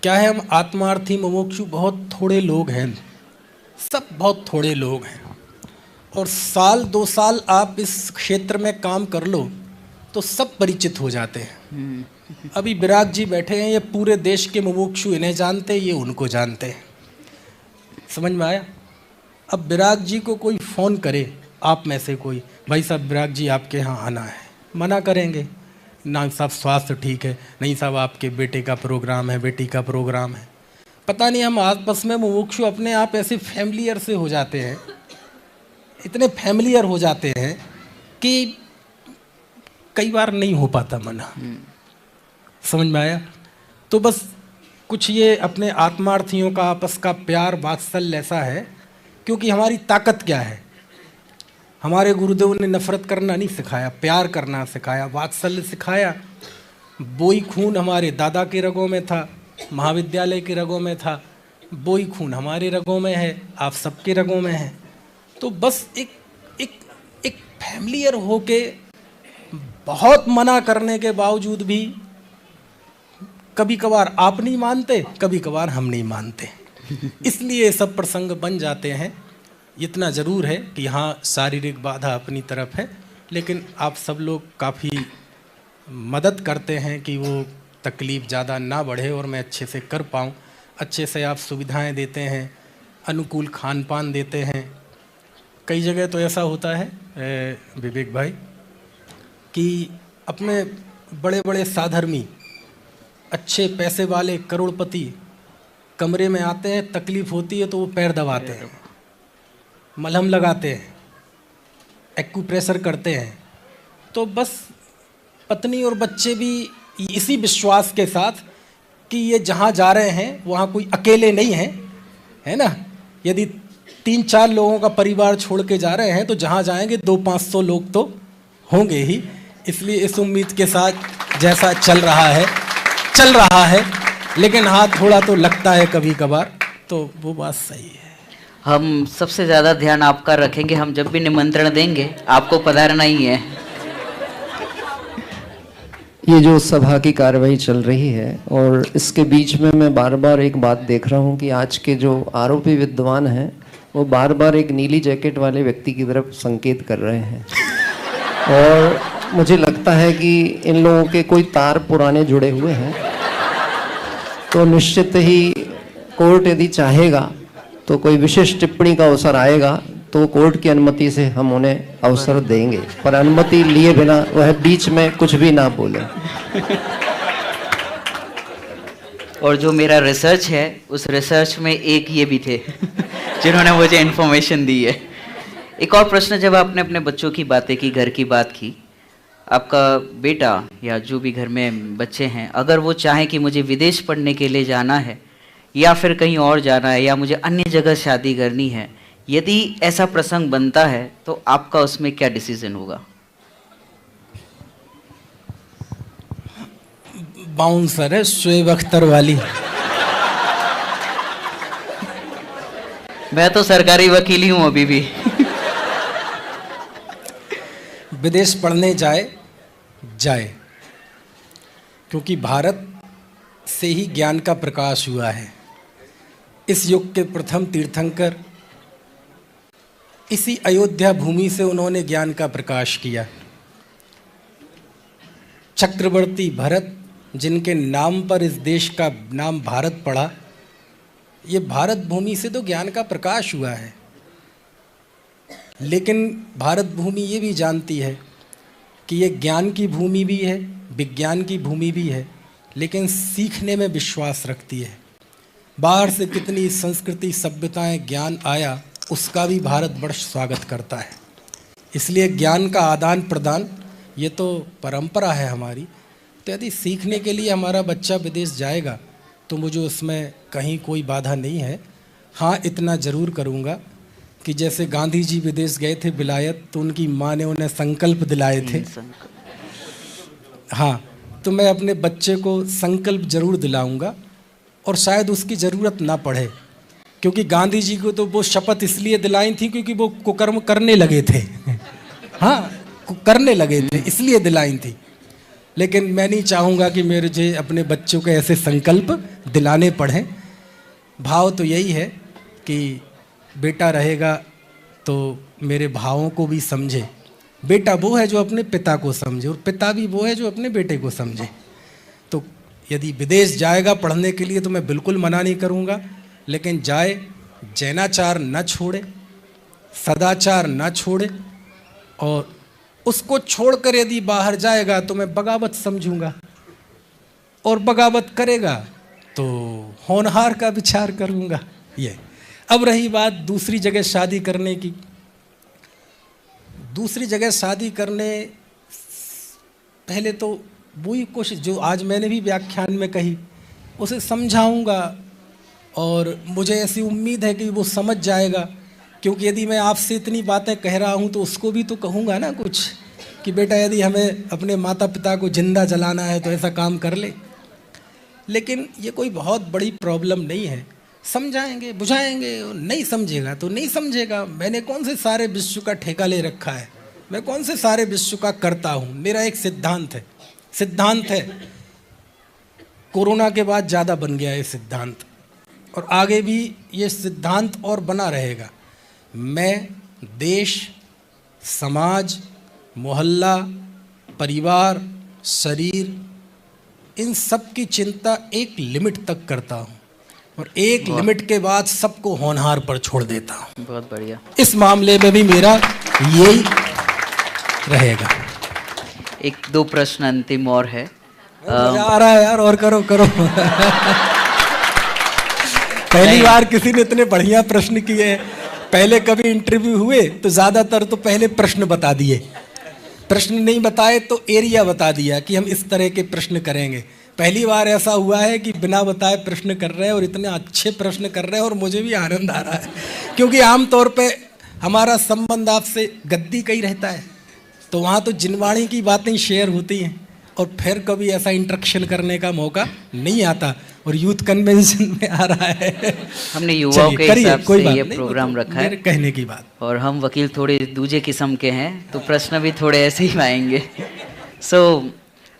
क्या है, हम आत्मार्थी मुमुक्षु बहुत थोड़े लोग हैं, सब बहुत थोड़े लोग हैं, और 1-2 साल आप इस क्षेत्र में काम कर लो तो सब परिचित हो जाते हैं। अभी विराग जी बैठे हैं, ये पूरे देश के मुमुक्षु इन्हें जानते, ये उनको जानते हैं, समझ में आया। अब विराग जी को कोई फ़ोन करे, आप में से कोई, भाई साहब विराग जी आपके यहाँ आना है, मना करेंगे ना, साहब स्वास्थ्य ठीक है, नहीं साहब आपके बेटे का प्रोग्राम है, बेटी का प्रोग्राम है। पता नहीं हम आपस में मुमुक्षु अपने आप ऐसे फैमिलियर से हो जाते हैं, इतने फैमिलियर हो जाते हैं कि कई बार नहीं हो पाता मना, समझ में आया। तो बस कुछ ये अपने आत्मार्थियों का आपस का प्यार वात्सल्य ऐसा है, क्योंकि हमारी ताकत क्या है, हमारे गुरुदेव ने नफरत करना नहीं सिखाया, प्यार करना सिखाया, वात्सल्य सिखाया। बोई खून हमारे दादा के रगों में था, महाविद्यालय के रगों में था, बोई खून हमारे रगों में है, आप सबके रगों में है। तो बस एक फैमिलियर होके बहुत मना करने के बावजूद भी कभी कभार आप नहीं मानते, कभी कभार हम नहीं मानते, इसलिए सब प्रसंग बन जाते हैं। इतना ज़रूर है कि हाँ, शारीरिक बाधा अपनी तरफ है, लेकिन आप सब लोग काफ़ी मदद करते हैं कि वो तकलीफ़ ज़्यादा ना बढ़े और मैं अच्छे से कर पाऊँ। अच्छे से आप सुविधाएं देते हैं, अनुकूल खान पान देते हैं। कई जगह तो ऐसा होता है विवेक भाई कि अपने बड़े बड़े साधर्मी, अच्छे पैसे वाले करोड़पति कमरे में आते हैं, तकलीफ़ होती है तो वो पैर दबाते हैं, मलहम लगाते हैं, एक्यूप्रेशर करते हैं। तो बस पत्नी और बच्चे भी इसी विश्वास के साथ कि ये जहाँ जा रहे हैं वहाँ कोई अकेले नहीं है, है ना। यदि 3-4 लोगों का परिवार छोड़ के जा रहे हैं तो जहाँ जाएंगे 200-500 लोग तो होंगे ही। इसलिए इस उम्मीद के साथ जैसा चल रहा है, लेकिन हाँ थोड़ा तो लगता है कभी कभार, तो वो बात सही है। हम सबसे ज़्यादा ध्यान आपका रखेंगे, हम जब भी निमंत्रण देंगे आपको पधारना ही है। ये जो सभा की कार्रवाई चल रही है और इसके बीच में मैं बार बार एक बात देख रहा हूँ कि आज के जो आरोपी विद्वान हैं वो बार बार एक नीली जैकेट वाले व्यक्ति की तरफ संकेत कर रहे हैं और मुझे लगता है कि इन लोगों के कोई तार पुराने जुड़े हुए हैं। तो निश्चित ही कोर्ट यदि चाहेगा तो कोई विशेष टिप्पणी का अवसर आएगा तो कोर्ट की अनुमति से हम उन्हें अवसर देंगे, पर अनुमति लिए बिना वह बीच में कुछ भी ना बोले। और जो मेरा रिसर्च है उस रिसर्च में एक ये भी थे जिन्होंने मुझे इन्फॉर्मेशन दी है। एक और प्रश्न, जब आपने अपने बच्चों की बातें की, घर की बात की, आपका बेटा या जो भी घर में बच्चे हैं, अगर वो चाहें कि मुझे विदेश पढ़ने के लिए जाना है या फिर कहीं और जाना है या मुझे अन्य जगह शादी करनी है, यदि ऐसा प्रसंग बनता है तो आपका उसमें क्या डिसीजन होगा? बाउंसर है शोएब अख्तर वाली। मैं तो सरकारी वकील ही हूं अभी भी। विदेश पढ़ने जाए, क्योंकि भारत से ही ज्ञान का प्रकाश हुआ है। इस युग के प्रथम तीर्थंकर इसी अयोध्या भूमि से उन्होंने ज्ञान का प्रकाश किया। चक्रवर्ती भरत, जिनके नाम पर इस देश का नाम भारत पड़ा, ये भारत भूमि से तो ज्ञान का प्रकाश हुआ है। लेकिन भारत भूमि ये भी जानती है कि ये ज्ञान की भूमि भी है, विज्ञान की भूमि भी है, लेकिन सीखने में विश्वास रखती है। बाहर से कितनी संस्कृति, सभ्यताएं, ज्ञान आया, उसका भी भारतवर्ष स्वागत करता है। इसलिए ज्ञान का आदान प्रदान ये तो परंपरा है हमारी। तो यदि सीखने के लिए हमारा बच्चा विदेश जाएगा तो मुझे उसमें कहीं कोई बाधा नहीं है। हाँ, इतना ज़रूर करूँगा कि जैसे गांधी जी विदेश गए थे विलायत, तो उनकी माँ ने उन्हें संकल्प दिलाए थे। हाँ, तो मैं अपने बच्चे को संकल्प जरूर दिलाऊंगा और शायद उसकी ज़रूरत ना पड़े, क्योंकि गांधी जी को तो वो शपथ इसलिए दिलाई थी क्योंकि वो कुकर्म करने लगे थे। हाँ, करने लगे थे इसलिए दिलाई थी। लेकिन मैं नहीं चाहूँगा कि मेरे जे अपने बच्चों को ऐसे संकल्प दिलाने पड़ें। भाव तो यही है कि बेटा रहेगा तो मेरे भावों को भी समझे। बेटा वो है जो अपने पिता को समझे और पिता भी वो है जो अपने बेटे को समझे। तो यदि विदेश जाएगा पढ़ने के लिए तो मैं बिल्कुल मना नहीं करूँगा, लेकिन जाए, जैनाचार न छोड़े, सदाचार न छोड़े, और उसको छोड़कर यदि बाहर जाएगा तो मैं बगावत समझूंगा, और बगावत करेगा तो होनहार का विचार करूंगा। ये अब रही बात दूसरी जगह शादी करने की। दूसरी जगह शादी करने पहले तो वही कोशिश जो आज मैंने भी व्याख्यान में कही उसे समझाऊंगा, और मुझे ऐसी उम्मीद है कि वो समझ जाएगा। क्योंकि यदि मैं आपसे इतनी बातें कह रहा हूँ तो उसको भी तो कहूँगा ना कुछ, कि बेटा यदि हमें अपने माता पिता को जिंदा जलाना है तो ऐसा काम कर ले। लेकिन ये कोई बहुत बड़ी प्रॉब्लम नहीं है, समझाएंगे, बुझाएंगे। नहीं समझेगा तो नहीं समझेगा। मैंने कौन से सारे विश्व का ठेका ले रखा है, मैं कौन से सारे विश्व का करता हूँ। मेरा एक सिद्धांत है। कोरोना के बाद ज़्यादा बन गया है सिद्धांत, और आगे भी ये सिद्धांत और बना रहेगा। मैं देश, समाज, मोहल्ला, परिवार, शरीर, इन सब की चिंता एक लिमिट तक करता हूँ, और एक लिमिट के बाद सबको होनहार पर छोड़ देता हूँ। बहुत बढ़िया। इस मामले में भी मेरा यही रहेगा। एक दो प्रश्न अंतिम और है। मजा आ रहा है यार, और करो। पहली बार किसी ने इतने बढ़िया प्रश्न किए। पहले कभी इंटरव्यू हुए तो ज्यादातर तो पहले प्रश्न बता दिए। प्रश्न नहीं बताए तो एरिया बता दिया कि हम इस तरह के प्रश्न करेंगे। पहली बार ऐसा हुआ है कि बिना बताए प्रश्न कर रहे हैं और इतने अच्छे प्रश्न कर रहे हैं और मुझे भी आनंद आ रहा है, क्योंकि आमतौर पे हमारा संबंध आपसे गद्दी का ही रहता है, तो वहाँ तो जिनवाणी की बातें शेयर होती हैं और फिर कभी ऐसा इंटरेक्शन करने का मौका नहीं आता, और यूथ कन्वेंशन में आ रहा है। हमने युवाओं के हिसाब से ये प्रोग्राम रखा है, कहने की बात, और हम वकील थोड़े दूजे किस्म के हैं, तो प्रश्न भी थोड़े ऐसे ही आएंगे।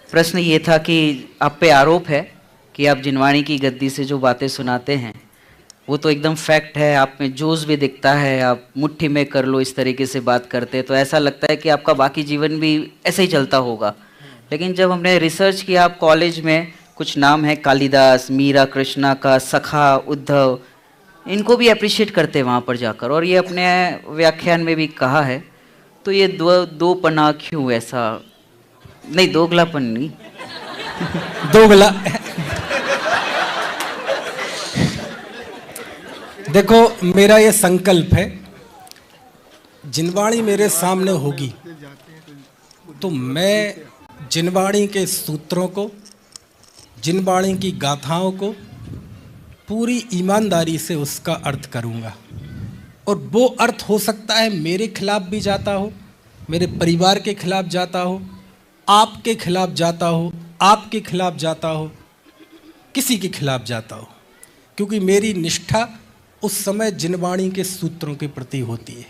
प्रश्न ये था कि आप पे आरोप है कि आप जिनवाणी की गद्दी से जो बातें सुनाते हैं वो तो एकदम फैक्ट है, आप में जोश भी दिखता है, आप मुट्ठी में कर लो इस तरीके से बात करते हैं, तो ऐसा लगता है कि आपका बाकी जीवन भी ऐसे ही चलता होगा। लेकिन जब हमने रिसर्च किया, आप कॉलेज में कुछ नाम है कालिदास, मीरा, कृष्णा का, सखा, उद्धव, इनको भी अप्रिशिएट करते हैं वहाँ पर जाकर, और ये अपने व्याख्यान में भी कहा है। तो ये दो पना क्यों ऐसा, नहीं दोगलापन नहीं, दोगला। देखो मेरा ये संकल्प है, जिनवाणी मेरे सामने होगी तो मैं जिनवाणी के सूत्रों को, जिनवाणी की गाथाओं को पूरी ईमानदारी से उसका अर्थ करूंगा, और वो अर्थ हो सकता है मेरे खिलाफ भी जाता हो, मेरे परिवार के खिलाफ जाता हो, आपके खिलाफ जाता हो, आपके खिलाफ जाता हो, किसी के खिलाफ जाता हो, क्योंकि मेरी निष्ठा उस समय जिनवाणी के सूत्रों के प्रति होती है।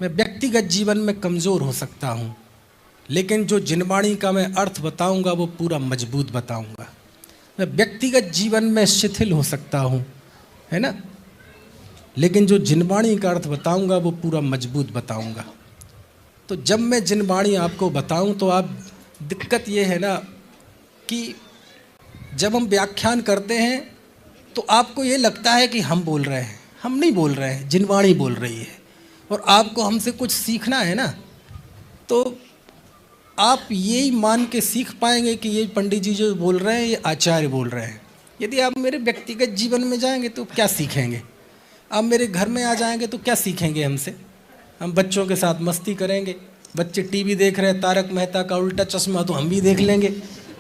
मैं व्यक्तिगत जीवन में कमज़ोर हो सकता हूँ, लेकिन जो जिनवाणी का मैं अर्थ बताऊँगा वो पूरा मजबूत बताऊँगा। मैं व्यक्तिगत जीवन में शिथिल हो सकता हूँ, है ना, लेकिन जो जिनवाणी का अर्थ बताऊँगा वो पूरा मजबूत बताऊँगा। तो जब मैं जिनवाणी आपको बताऊँ तो आप, दिक्कत ये है ना कि जब हम व्याख्यान करते हैं तो आपको ये लगता है कि हम बोल रहे हैं, हम नहीं बोल रहे हैं, जिनवाणी बोल रही है, और आपको हमसे कुछ सीखना है ना, तो आप यही मान के सीख पाएंगे कि ये पंडित जी जो बोल रहे हैं ये आचार्य बोल रहे हैं। यदि आप मेरे व्यक्तिगत जीवन में जाएंगे तो क्या सीखेंगे? आप मेरे घर में आ जाएंगे तो क्या सीखेंगे हमसे? हम बच्चों के साथ मस्ती करेंगे, बच्चे टीवी देख रहे हैं, तारक मेहता का उल्टा चश्मा, तो हम भी देख लेंगे।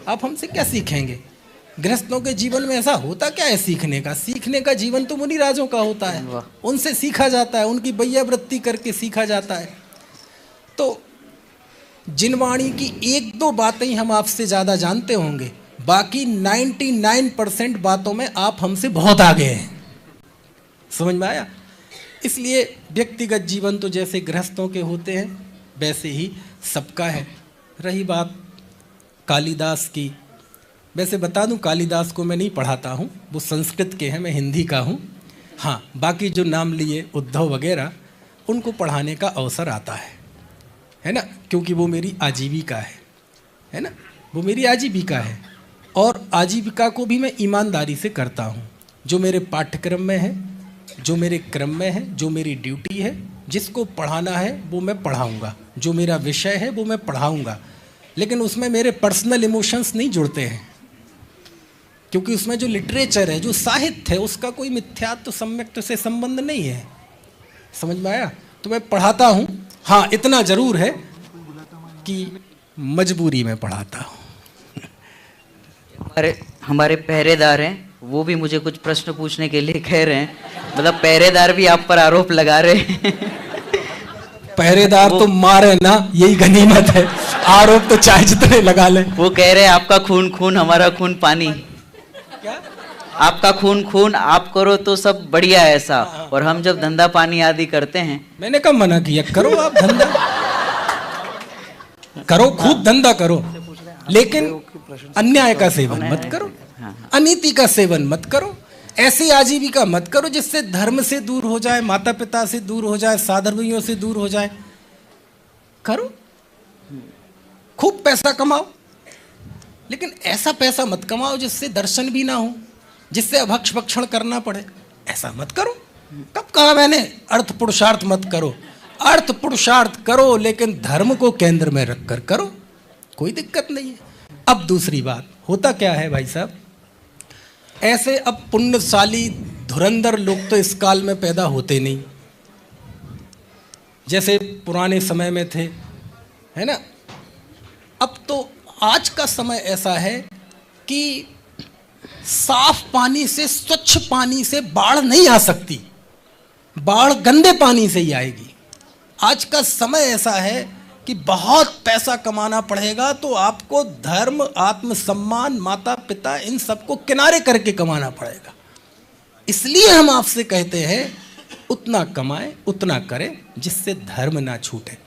आप हमसे क्या सीखेंगे? गृहस्थों के जीवन में ऐसा होता क्या है सीखने का? सीखने का जीवन तो मुनि राजों का होता है, उनसे सीखा जाता है, उनकी बैयावृत्ति करके सीखा जाता है। तो जिनवाणी की एक दो बातें ही हम आपसे ज़्यादा जानते होंगे, बाकी 99% बातों में आप हमसे बहुत आगे हैं। समझ में आया? इसलिए व्यक्तिगत जीवन तो जैसे गृहस्थों के होते हैं वैसे ही सबका है। रही बात कालिदास की, वैसे बता दूं कालिदास को मैं नहीं पढ़ाता हूं, वो संस्कृत के हैं, मैं हिंदी का हूं। हाँ, बाकी जो नाम लिए उद्धव वगैरह, उनको पढ़ाने का अवसर आता है ना, क्योंकि वो मेरी आजीविका है ना, वो मेरी आजीविका है, और आजीविका को भी मैं ईमानदारी से करता हूँ। जो मेरे पाठ्यक्रम में है, जो मेरे क्रम में है, जो मेरी ड्यूटी है, जिसको पढ़ाना है वो मैं पढ़ाऊँगा, जो मेरा विषय है वो मैं पढ़ाऊँगा, लेकिन उसमें मेरे पर्सनल इमोशंस नहीं जुड़ते हैं, क्योंकि उसमें जो लिटरेचर है, जो साहित्य है, उसका कोई मिथ्यात्व सम्यक्त्व से संबंध नहीं है। समझ में आया? तो मैं पढ़ाता हूँ। हाँ, इतना जरूर है कि मजबूरी में पढ़ाता हूँ। हमारे पहरेदार हैं, वो भी मुझे कुछ प्रश्न पूछने के लिए कह रहे हैं, मतलब पहरेदार भी आप पर आरोप लगा रहे हैं। पहरेदार तो मारे ना, यही गनीमत है, आरोप तो चाहे जितने लगा ले। वो कह रहे हैं आपका खून खून, हमारा खून पानी। क्या? आपका खून खून, आप करो तो सब बढ़िया है ऐसा, और हम जब धंधा पानी आदि करते हैं। मैंने कब मना किया? करो आप धंधा, करो, खूब धंधा करो, लेकिन अन्याय का सेवन मत करो, अनीति का सेवन मत करो, ऐसी आजीविका मत करो जिससे धर्म से दूर हो जाए, माता पिता से दूर हो जाए, साधर्मियों से दूर हो जाए। करो, खूब पैसा कमाओ, लेकिन ऐसा पैसा मत कमाओ जिससे दर्शन भी ना हो, जिससे अभक्ष भक्षण करना पड़े, ऐसा मत करो। कब कहा मैंने अर्थ पुरुषार्थ मत करो? अर्थ पुरुषार्थ करो, लेकिन धर्म को केंद्र में रखकर करो, कोई दिक्कत नहीं है। अब दूसरी बात, होता क्या है भाई साहब, ऐसे अब पुण्यशाली धुरंधर लोग तो इस काल में पैदा होते नहीं, जैसे पुराने समय में थे, है ना, अब तो आज का समय ऐसा है कि साफ पानी से, स्वच्छ पानी से बाढ़ नहीं आ सकती, बाढ़ गंदे पानी से ही आएगी। आज का समय ऐसा है कि बहुत पैसा कमाना पड़ेगा तो आपको धर्म, आत्मसम्मान, माता पिता, इन सबको किनारे करके कमाना पड़ेगा। इसलिए हम आपसे कहते हैं उतना कमाएं, उतना करें जिससे धर्म ना छूटे।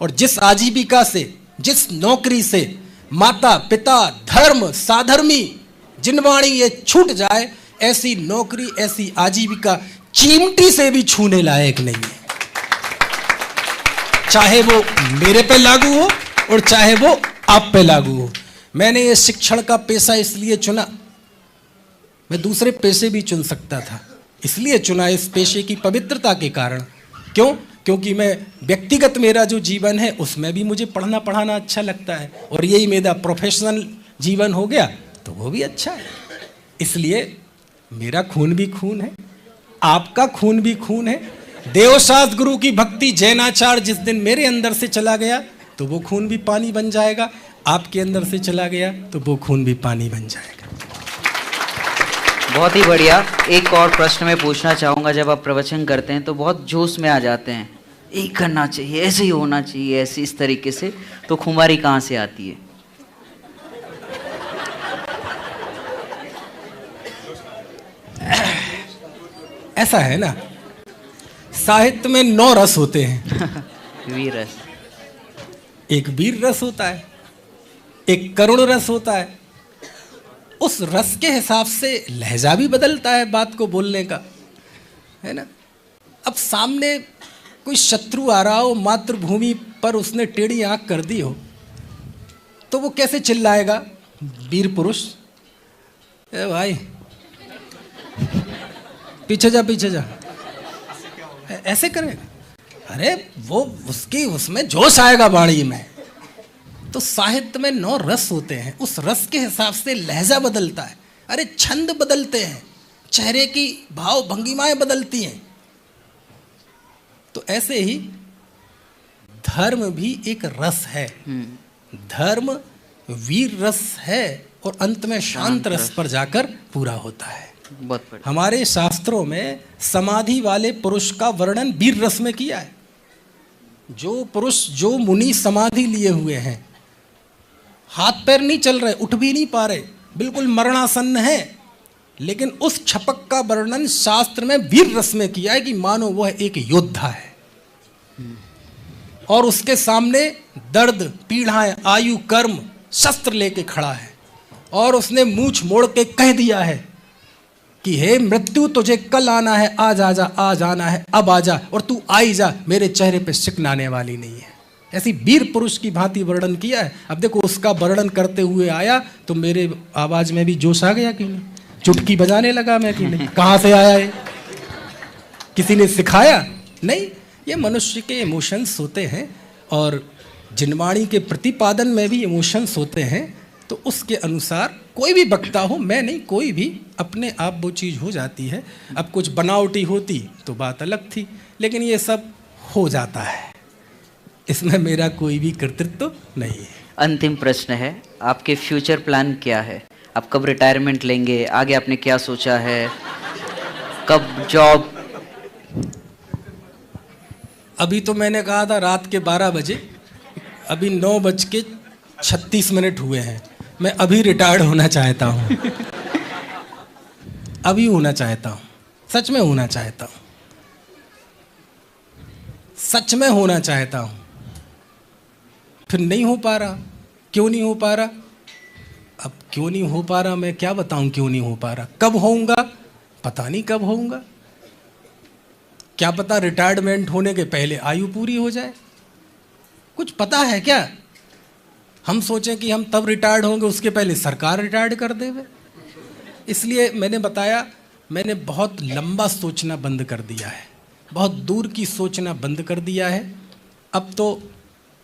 और जिस आजीविका से, जिस नौकरी से माता पिता, धर्म, साधर्मी, जिनवाणी ये छूट जाए, ऐसी नौकरी, ऐसी आजीविका चीमटी से भी छूने लायक नहीं है। चाहे वो मेरे पे लागू हो और चाहे वो आप पे लागू हो। मैंने ये शिक्षण का पेशा इसलिए चुना, मैं दूसरे पेशे भी चुन सकता था, इसलिए चुना इस पेशे की पवित्रता के कारण। क्यों? क्योंकि मैं व्यक्तिगत मेरा जो जीवन है उसमें भी मुझे पढ़ना पढ़ाना अच्छा लगता है, और यही मेरा प्रोफेशनल जीवन हो गया तो वो भी अच्छा है। इसलिए मेरा खून भी खून है, आपका खून भी खून है। देवशास्त्र गुरु की भक्ति, जैनाचार जिस दिन मेरे अंदर से चला गया तो वो खून भी पानी बन जाएगा, आपके अंदर से चला गया तो वो खून भी पानी बन जाएगा। बहुत ही बढ़िया। एक और प्रश्न मैं पूछना चाहूँगा, जब आप प्रवचन करते हैं तो बहुत जोश में आ जाते हैं, यही करना चाहिए, ऐसे ही होना चाहिए, ऐसे इस तरीके से, तो खुमारी कहाँ से आती है? ऐसा है ना, साहित्य में 9 रस होते हैं। वीर रस। एक वीर रस होता है, एक करुण रस होता है। उस रस के हिसाब से लहजा भी बदलता है बात को बोलने का, है ना। अब सामने कोई शत्रु आ रहा हो, मातृभूमि पर उसने टेढ़ी आंख कर दी हो, तो वो कैसे चिल्लाएगा? वीर पुरुष, ए भाई पीछे जा, पीछे जा, ऐसे करेगा। अरे वो उसकी, उसमें जोश आएगा वाणी में। तो साहित्य में 9 रस होते हैं, उस रस के हिसाब से लहजा बदलता है। अरे छंद बदलते हैं, चेहरे की भाव भंगिमाएं बदलती हैं। तो ऐसे ही धर्म भी एक रस है। धर्म वीर रस है और अंत में शांत रस पर जाकर पूरा होता है। हमारे शास्त्रों में समाधि वाले पुरुष का वर्णन वीर रस में किया है। जो पुरुष, जो मुनि समाधि लिए हुए हैं, हाथ पैर नहीं चल रहे, उठ भी नहीं पा रहे, बिल्कुल मरणासन्न है, लेकिन उस छपक का वर्णन शास्त्र में वीर रस में किया है कि मानो वह एक योद्धा है और उसके सामने दर्द, पीड़ाएं, आयु, कर्म, शस्त्र लेके खड़ा है और उसने मूंछ मोड़ के कह दिया है कि हे मृत्यु, तुझे कल आना है, आज आजा, आज आना है, अब आजा, और तू आई जा, मेरे चेहरे पे शिकन आने वाली नहीं है। ऐसी वीर पुरुष की भांति वर्णन किया है। अब देखो, उसका वर्णन करते हुए आया तो मेरे आवाज में भी जोश आ गया कि नहीं, चुटकी बजाने लगा मैं कि नहीं। कहाँ से आया है? किसी ने सिखाया? नहीं, ये मनुष्य के इमोशंस होते हैं और जिनवाणी के प्रतिपादन में भी इमोशंस होते हैं। तो उसके अनुसार कोई भी वक्ता हो, मैं नहीं, कोई भी, अपने आप वो चीज़ हो जाती है। अब कुछ बनावटी होती तो बात अलग थी, लेकिन ये सब हो जाता है, इसमें मेरा कोई भी कर्तृत्व नहीं है। अंतिम प्रश्न है, आपके फ्यूचर प्लान क्या है? आप कब रिटायरमेंट लेंगे? आगे आपने क्या सोचा है? कब जॉब? अभी तो मैंने कहा था रात के 12 बजे, अभी 9:36 हुए हैं। मैं अभी रिटायर्ड होना चाहता हूँ, अभी होना चाहता हूँ, सच में होना चाहता हूँ, सच में होना चाहता हूँ। फिर नहीं हो पा रहा। क्यों नहीं हो पा रहा? अब क्यों नहीं हो पा रहा, मैं क्या बताऊँ क्यों नहीं हो पा रहा। कब होऊंगा पता नहीं, कब होऊंगा क्या पता। रिटायरमेंट होने के पहले आयु पूरी हो जाए, कुछ पता है क्या? हम सोचें कि हम तब रिटायर्ड होंगे, उसके पहले सरकार रिटायर्ड कर देवे। इसलिए मैंने बताया, मैंने बहुत लंबा सोचना बंद कर दिया है, बहुत दूर की सोचना बंद कर दिया है। अब तो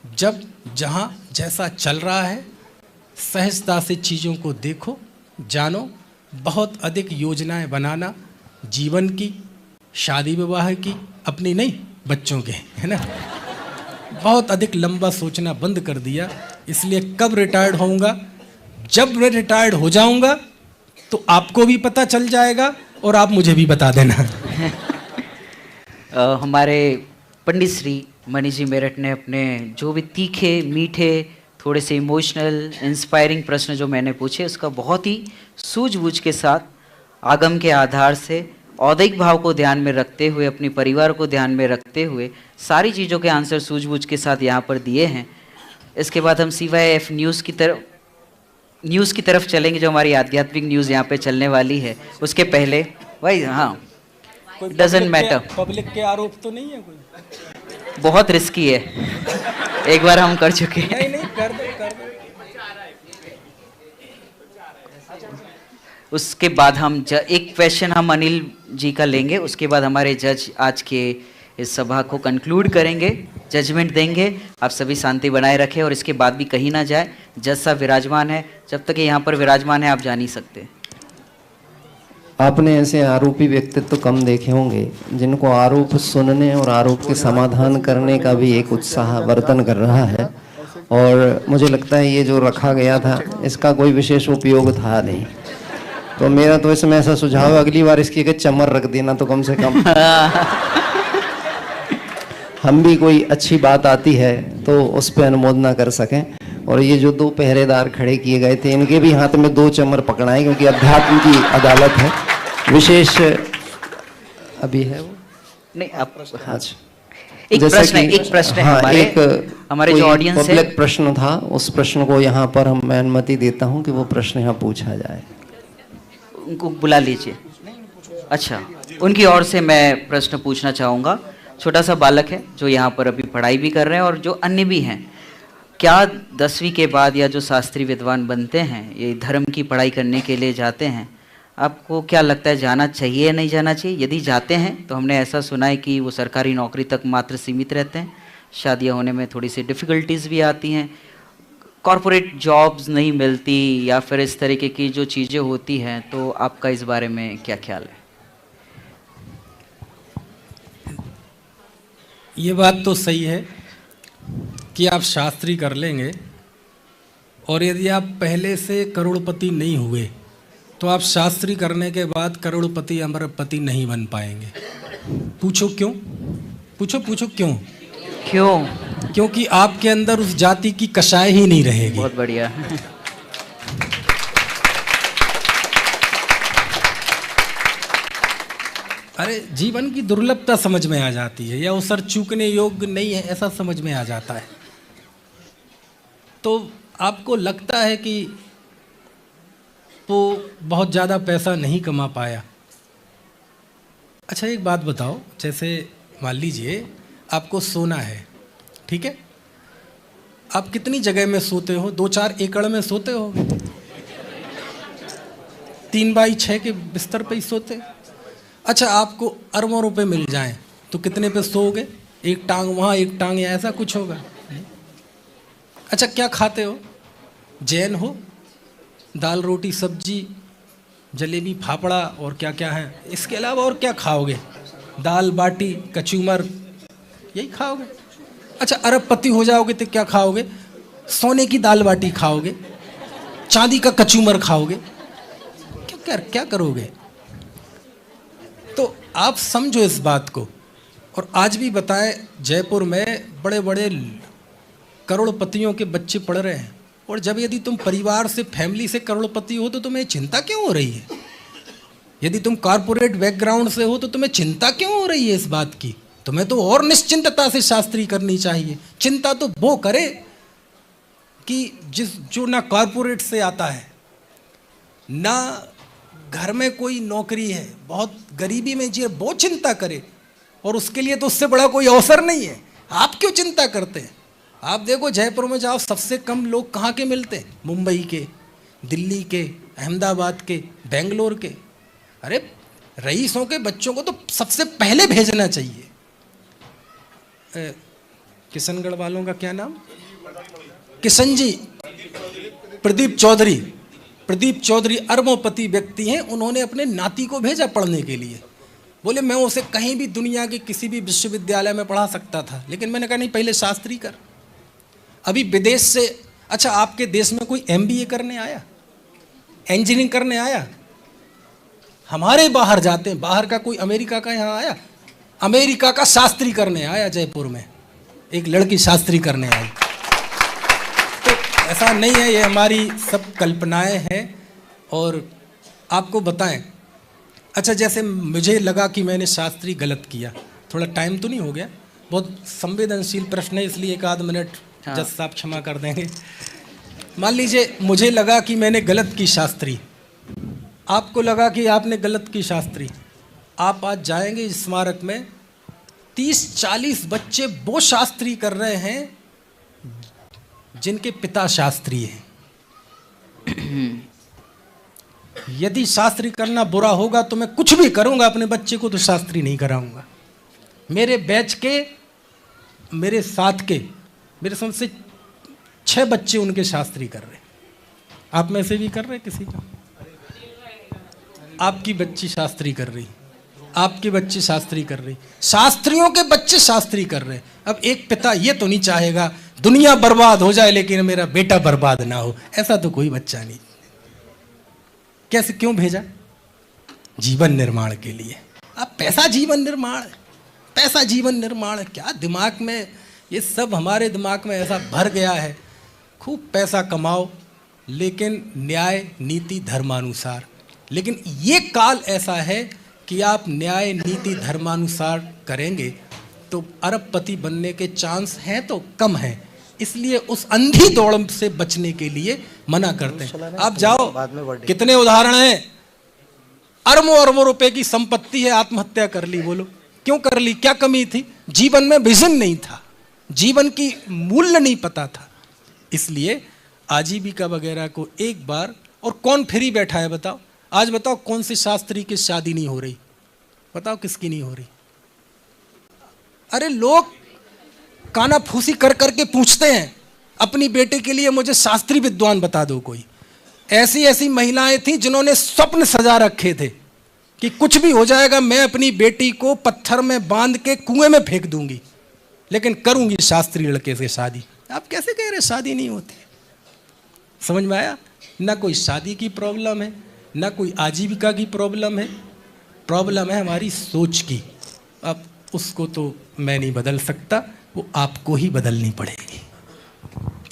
जब जहाँ जैसा चल रहा है, सहजता से चीज़ों को देखो, जानो। बहुत अधिक योजनाएं बनाना जीवन की, शादी विवाह की, अपनी नहीं, बच्चों के, है ना। बहुत अधिक लंबा सोचना बंद कर दिया। इसलिए कब रिटायर्ड होऊंगा, जब मैं रिटायर्ड हो जाऊंगा तो आपको भी पता चल जाएगा और आप मुझे भी बता देना। हमारे पंडित श्री मनीष जी मेरठ ने अपने जो भी तीखे मीठे थोड़े से इमोशनल इंस्पायरिंग प्रश्न जो मैंने पूछे उसका बहुत ही सूझबूझ के साथ आगम के आधार से औदैहिक भाव को ध्यान में रखते हुए अपने परिवार को ध्यान में रखते हुए सारी चीज़ों के आंसर सूझबूझ के साथ यहाँ पर दिए हैं। इसके बाद हम CYF न्यूज़ की तरफ चलेंगे जो हमारी आध्यात्मिक न्यूज़ यहाँ पे चलने वाली है। उसके पहले भाई हाँ डजेंट मैटर, पब्लिक के आरोप तो नहीं है कोई? बहुत रिस्की है, एक बार हम कर चुके हैं। नहीं कर दो। उसके बाद हम एक क्वेश्चन हम अनिल जी का लेंगे, उसके बाद हमारे जज आज के इस सभा को कंक्लूड करेंगे, जजमेंट देंगे। आप सभी शांति बनाए रखें और इसके बाद भी कहीं ना जाए। जज साहब विराजमान है, जब तक ये यहाँ पर विराजमान है आप जा नहीं सकते। आपने ऐसे आरोपी व्यक्तित्व कम देखे होंगे जिनको आरोप सुनने और आरोप के समाधान करने का भी एक उत्साह वर्तन कर रहा है, और मुझे लगता है ये जो रखा गया था इसका कोई विशेष उपयोग था नहीं। तो मेरा तो इसमें ऐसा सुझाव है अगली बार इसकी एक चमर रख देना तो कम से कम हम भी कोई अच्छी बात आती है तो उस पर अनुमोदना कर सकें। और ये जो 2 पहरेदार खड़े किए गए थे इनके भी हाथ में 2 चमर पकड़ाएं, क्योंकि अध्यात्म की अदालत है। विशेष अभी है वो नहीं आप हाँ एक प्रश्न है हाँ, हमारे जो ऑडियंस है पब्लिक प्रश्न था, उस प्रश्न को यहाँ पर मैं अनुमति देता हूँ कि वो प्रश्न यहाँ पूछा जाए। उनको बुला लीजिए। अच्छा, उनकी ओर से मैं प्रश्न पूछना चाहूँगा। छोटा सा बालक है जो यहाँ पर अभी पढ़ाई भी कर रहे हैं और जो अन्य भी हैं, क्या 10वीं के बाद या जो शास्त्री विद्वान बनते हैं ये धर्म की पढ़ाई करने के लिए जाते हैं, आपको क्या लगता है जाना चाहिए या नहीं जाना चाहिए? यदि जाते हैं तो हमने ऐसा सुना है कि वो सरकारी नौकरी तक मात्र सीमित रहते हैं, शादियाँ होने में थोड़ी सी डिफ़िकल्टीज़ भी आती हैं, कॉरपोरेट जॉब्स नहीं मिलती या फिर इस तरीके की जो चीज़ें होती हैं, तो आपका इस बारे में क्या ख्याल है? ये बात तो सही है कि आप शास्त्री कर लेंगे और यदि आप पहले से करोड़पति नहीं हुए तो आप शास्त्री करने के बाद करोड़पति अमरपति नहीं बन पाएंगे। पूछो क्यों? पूछो क्यों? क्योंकि आपके अंदर उस जाति की कषाय ही नहीं रहेगी। बहुत बढ़िया। अरे जीवन की दुर्लभता समझ में आ जाती है, या अवसर चूकने योग्य नहीं है ऐसा समझ में आ जाता है। तो आपको लगता है कि वो बहुत ज़्यादा पैसा नहीं कमा पाया। अच्छा एक बात बताओ, जैसे मान लीजिए आपको सोना है, ठीक है, आप कितनी जगह में सोते हो? 2-4 एकड़ में सोते हो? 3x6 के बिस्तर पे ही सोते? अच्छा आपको अरबों रुपए मिल जाएं तो कितने पे सोओगे? एक टांग वहाँ एक टांग यहाँ, ऐसा कुछ होगा? अच्छा क्या खाते हो? जैन हो, दाल रोटी सब्जी जलेबी फाफड़ा और क्या क्या है, इसके अलावा और क्या खाओगे? दाल बाटी कचूमर यही खाओगे। अच्छा अरबपति हो जाओगे तो क्या खाओगे? सोने की दाल बाटी खाओगे, चांदी का कचूमर खाओगे, क्या करोगे? तो आप समझो इस बात को। और आज भी बताएं, जयपुर में बड़े बड़े करोड़पतियों के बच्चे पढ़ रहे हैं, और जब यदि तुम परिवार से फैमिली से करोड़पति हो तो तुम्हें चिंता क्यों हो रही है? यदि तुम कॉरपोरेट बैकग्राउंड से हो तो तुम्हें चिंता क्यों हो रही है इस बात की? तुम्हें तो और निश्चिंतता से शास्त्री करनी चाहिए। चिंता तो वो करे कि जो ना कॉरपोरेट से आता है, ना घर में कोई नौकरी है, बहुत गरीबी में जिए, वो चिंता करे। और उसके लिए तो उससे बड़ा कोई अवसर नहीं है। आप क्यों चिंता करते हैं? आप देखो जयपुर में जाओ, सबसे कम लोग कहाँ के मिलते हैं? मुंबई के, दिल्ली के, अहमदाबाद के, बेंगलोर के। अरे रईसों के बच्चों को तो सबसे पहले भेजना चाहिए। किशनगढ़ वालों का क्या नाम? किशन जी, प्रदीप चौधरी अरबोंपति व्यक्ति हैं। उन्होंने अपने नाती को भेजा पढ़ने के लिए। बोले मैं उसे कहीं भी दुनिया के किसी भी विश्वविद्यालय में पढ़ा सकता था, लेकिन मैंने कहा नहीं, पहले शास्त्री कर। अभी विदेश से अच्छा, आपके देश में कोई MBA करने आया, इंजीनियरिंग करने आया? हमारे बाहर जाते हैं, बाहर का कोई अमेरिका का यहाँ आया? अमेरिका का शास्त्री करने आया, जयपुर में एक लड़की शास्त्री करने आई। तो ऐसा नहीं है, ये हमारी सब कल्पनाएं हैं। और आपको बताएं, अच्छा जैसे मुझे लगा कि मैंने शास्त्री गलत किया, थोड़ा टाइम तो नहीं हो गया? बहुत संवेदनशील प्रश्न है, इसलिए एक आध मिनट जज साहब क्षमा कर देंगे। मान लीजिए मुझे लगा कि मैंने गलत की शास्त्री, आपको लगा कि आपने गलत की शास्त्री। आप आज जाएंगे स्मारक में, 30-40 बच्चे वो शास्त्री कर रहे हैं जिनके पिता शास्त्री हैं। यदि शास्त्री करना बुरा होगा तो मैं कुछ भी करूंगा, अपने बच्चे को तो शास्त्री नहीं कराऊंगा। मेरे बैच के, मेरे साथ के, मेरे समझ से 6 बच्चे उनके शास्त्री कर रहे। आप में से भी कर रहे किसी का? आपकी बच्ची शास्त्री कर रही, आपकी बच्ची शास्त्री कर रही, शास्त्रियों के बच्चे शास्त्री कर रहे। अब एक पिता ये तो नहीं चाहेगा दुनिया बर्बाद हो जाए लेकिन मेरा बेटा बर्बाद ना हो, ऐसा तो कोई बच्चा नहीं। कैसे, क्यों भेजा? जीवन निर्माण के लिए। अब पैसा जीवन निर्माण, पैसा जीवन निर्माण, क्या दिमाग में ये सब, हमारे दिमाग में ऐसा भर गया है। खूब पैसा कमाओ लेकिन न्याय नीति धर्मानुसार। लेकिन ये काल ऐसा है कि आप न्याय नीति धर्मानुसार करेंगे तो अरबपति बनने के चांस हैं तो कम हैं। इसलिए उस अंधी दौड़ से बचने के लिए मना करते हैं। आप जाओ, कितने उदाहरण हैं, अरबों अरबों रुपए की संपत्ति है, आत्महत्या कर ली। बोलो क्यों कर ली? क्या कमी थी? जीवन में विजन नहीं था, जीवन की मूल्य नहीं पता था। इसलिए आजीविका वगैरह को एक बार, और कौन फ्री बैठा है बताओ? आज बताओ कौन से शास्त्री की शादी नहीं हो रही? बताओ किसकी नहीं हो रही? अरे लोग कानाफूसी कर करके पूछते हैं अपनी बेटे के लिए, मुझे शास्त्री विद्वान बता दो कोई। ऐसी ऐसी महिलाएं थीं जिन्होंने स्वप्न सजा रखे थे कि कुछ भी हो जाएगा, मैं अपनी बेटी को पत्थर में बांध के कुएं में फेंक दूंगी, लेकिन करूंगी शास्त्री लड़के से शादी। आप कैसे कह रहे शादी नहीं होती? समझ में आया? ना कोई शादी की प्रॉब्लम है, ना कोई आजीविका की प्रॉब्लम है, प्रॉब्लम है हमारी सोच की। अब उसको तो मैं नहीं बदल सकता, वो आपको ही बदलनी पड़ेगी।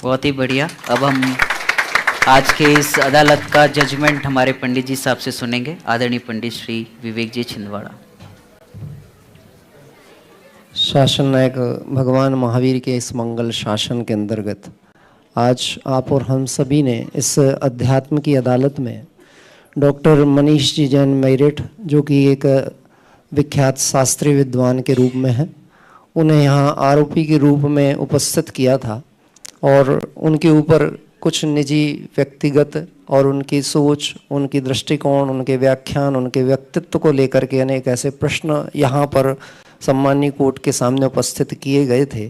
बहुत ही बढ़िया। अब हम आज के इस अदालत का जजमेंट हमारे पंडित जी साहब से सुनेंगे। आदरणीय पंडित श्री विवेक जी छिंदवाड़ा। शासन नायक भगवान महावीर के इस मंगल शासन के अंतर्गत आज आप और हम सभी ने इस अध्यात्म की अदालत में डॉक्टर मनीष जी जैन मेरिट, जो कि एक विख्यात शास्त्रीय विद्वान के रूप में है, उन्हें यहाँ आरोपी के रूप में उपस्थित किया था और उनके ऊपर कुछ निजी व्यक्तिगत और उनकी सोच, उनकी दृष्टिकोण, उनके व्याख्यान, उनके व्यक्तित्व को लेकर के अनेक ऐसे प्रश्न यहाँ पर सम्मानीय कोर्ट के सामने उपस्थित किए गए थे।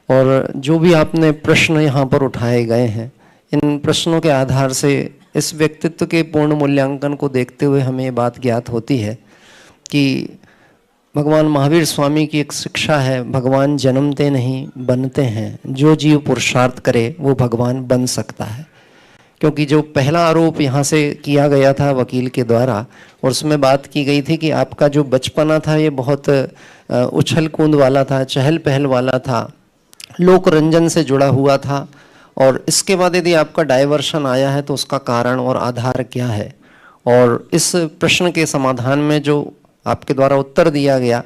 और जो भी आपने प्रश्न यहाँ पर उठाए गए हैं, इन प्रश्नों के आधार से इस व्यक्तित्व के पूर्ण मूल्यांकन को देखते हुए हमें ये बात ज्ञात होती है कि भगवान महावीर स्वामी की एक शिक्षा है, भगवान जन्मते नहीं बनते हैं, जो जीव पुरुषार्थ करे वो भगवान बन सकता है। क्योंकि जो पहला आरोप यहाँ से किया गया था वकील के द्वारा, और उसमें बात की गई थी कि आपका जो बचपना था ये बहुत उछल कूद वाला था, चहल पहल वाला था, लोक रंजन से जुड़ा हुआ था, और इसके बाद यदि आपका डाइवर्शन आया है तो उसका कारण और आधार क्या है। और इस प्रश्न के समाधान में जो आपके द्वारा उत्तर दिया गया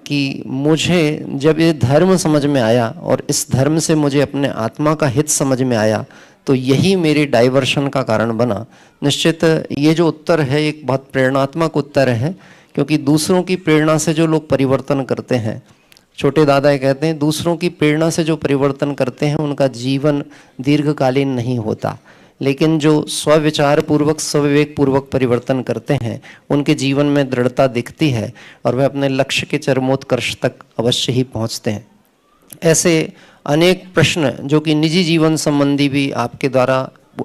कि मुझे जब ये धर्म समझ में आया और इस धर्म से मुझे अपने आत्मा का हित समझ में आया तो यही मेरे डाइवर्शन का कारण बना। निश्चित ये जो उत्तर है एक बहुत प्रेरणात्मक उत्तर है, क्योंकि दूसरों की प्रेरणा से जो लोग परिवर्तन करते हैं, छोटे दादा ये कहते हैं दूसरों की प्रेरणा से जो परिवर्तन करते हैं उनका जीवन दीर्घकालीन नहीं होता, लेकिन जो स्वविचार पूर्वक स्वविवेक पूर्वक परिवर्तन करते हैं उनके जीवन में दृढ़ता दिखती है और वे अपने लक्ष्य के चरमोत्कर्ष तक अवश्य ही पहुंचते हैं। ऐसे अनेक प्रश्न जो कि निजी जीवन संबंधी भी आपके द्वारा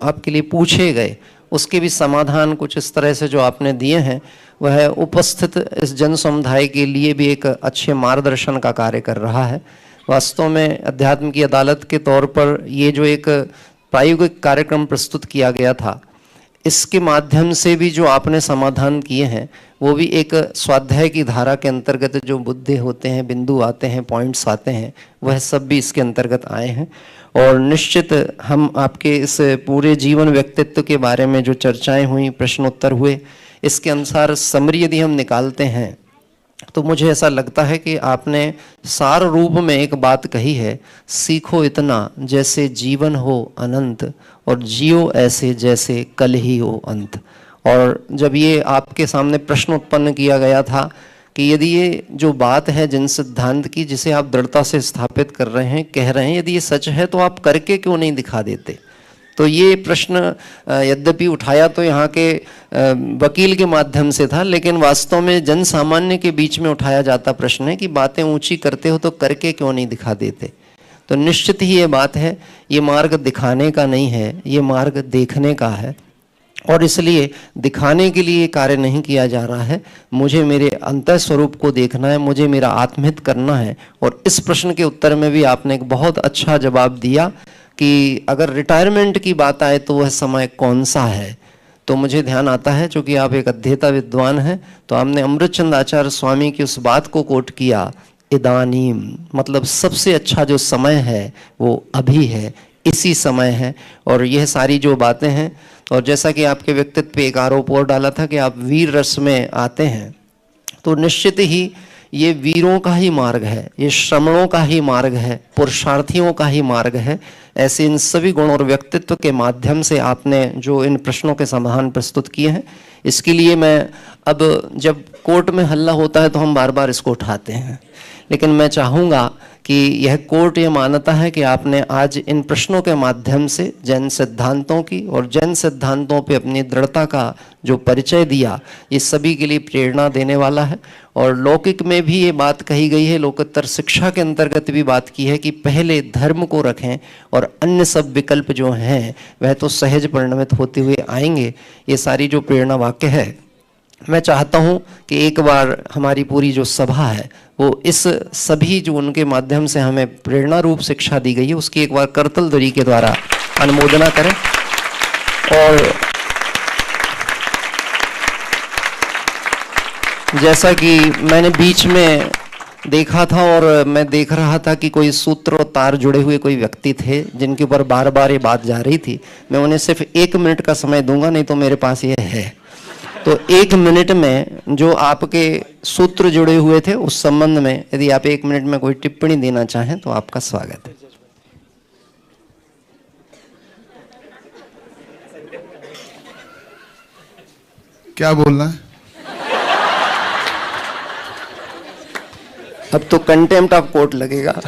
आपके लिए पूछे गए, उसके भी समाधान कुछ इस तरह से जो आपने दिए हैं वह उपस्थित इस जन समुदाय के लिए भी एक अच्छे मार्गदर्शन का कार्य कर रहा है। वास्तव में अध्यात्म की अदालत के तौर पर ये जो एक प्रायोगिक कार्यक्रम प्रस्तुत किया गया था, इसके माध्यम से भी जो आपने समाधान किए हैं वो भी एक स्वाध्याय की धारा के अंतर्गत जो मुद्दे होते हैं, बिंदु आते हैं, पॉइंट्स आते हैं, वह सब भी इसके अंतर्गत आए हैं। और निश्चित हम आपके इस पूरे जीवन व्यक्तित्व के बारे में जो चर्चाएं हुई, प्रश्नोत्तर हुए, इसके अनुसार समरी यदि हम निकालते हैं तो मुझे ऐसा लगता है कि आपने सार रूप में एक बात कही है, सीखो इतना जैसे जीवन हो अनंत और जियो ऐसे जैसे कल ही हो अंत। और जब ये आपके सामने प्रश्न उत्पन्न किया गया था कि यदि ये जो बात है जिन सिद्धांत की, जिसे आप दृढ़ता से स्थापित कर रहे हैं, कह रहे हैं, यदि ये सच है तो आप करके क्यों नहीं दिखा देते। तो ये प्रश्न यद्यपि उठाया तो यहाँ के वकील के माध्यम से था, लेकिन वास्तव में जन सामान्य के बीच में उठाया जाता प्रश्न है कि बातें ऊंची करते हो तो करके क्यों नहीं दिखा देते। तो निश्चित ही ये बात है, ये मार्ग दिखाने का नहीं है, ये मार्ग देखने का है। और इसलिए दिखाने के लिए कार्य नहीं किया जा रहा है, मुझे मेरे अंतर स्वरूप को देखना है, मुझे मेरा आत्महित करना है। और इस प्रश्न के उत्तर में भी आपने एक बहुत अच्छा जवाब दिया कि अगर रिटायरमेंट की बात आए तो वह समय कौन सा है। तो मुझे ध्यान आता है, चूँकि आप एक अध्येता विद्वान हैं, तो हमने अमृतचंद आचार्य स्वामी की उस बात को कोट किया, इदानीम, मतलब सबसे अच्छा जो समय है वो अभी है, इसी समय है। और यह सारी जो बातें हैं, और जैसा कि आपके व्यक्तित्व पे एक आरोप और डाला था कि आप वीर रस में आते हैं, तो निश्चित ही ये वीरों का ही मार्ग है, ये श्रमणों का ही मार्ग है, पुरुषार्थियों का ही मार्ग है। ऐसे इन सभी गुण और व्यक्तित्व के माध्यम से आपने जो इन प्रश्नों के समाधान प्रस्तुत किए हैं, इसके लिए मैं अब जब कोर्ट में हल्ला होता है तो हम बार बार इसको उठाते हैं, लेकिन मैं चाहूँगा कि यह कोर्ट ये मानता है कि आपने आज इन प्रश्नों के माध्यम से जैन सिद्धांतों की और जैन सिद्धांतों पे अपनी दृढ़ता का जो परिचय दिया, ये सभी के लिए प्रेरणा देने वाला है। और लौकिक में भी ये बात कही गई है, लोकोत्तर शिक्षा के अंतर्गत भी बात की है कि पहले धर्म को रखें और अन्य सब विकल्प जो हैं वह तो सहज परिणमित होते हुए आएंगे। ये सारी जो प्रेरणा वाक्य है, मैं चाहता हूं कि एक बार हमारी पूरी जो सभा है वो इस सभी जो उनके माध्यम से हमें प्रेरणा रूप शिक्षा दी गई है उसकी एक बार करतल ध्वनि के द्वारा अनुमोदना करें। और जैसा कि मैंने बीच में देखा था और मैं देख रहा था कि कोई सूत्र और तार जुड़े हुए कोई व्यक्ति थे जिनके ऊपर बार बार ये बात जा रही थी, मैं उन्हें सिर्फ 1 मिनट का समय दूंगा, नहीं तो मेरे पास ये है। तो 1 मिनट में जो आपके सूत्र जुड़े हुए थे उस संबंध में यदि आप 1 मिनट में कोई टिप्पणी देना चाहें तो आपका स्वागत है। क्या बोलना है? अब तो कंटेम्प्ट ऑफ कोर्ट लगेगा।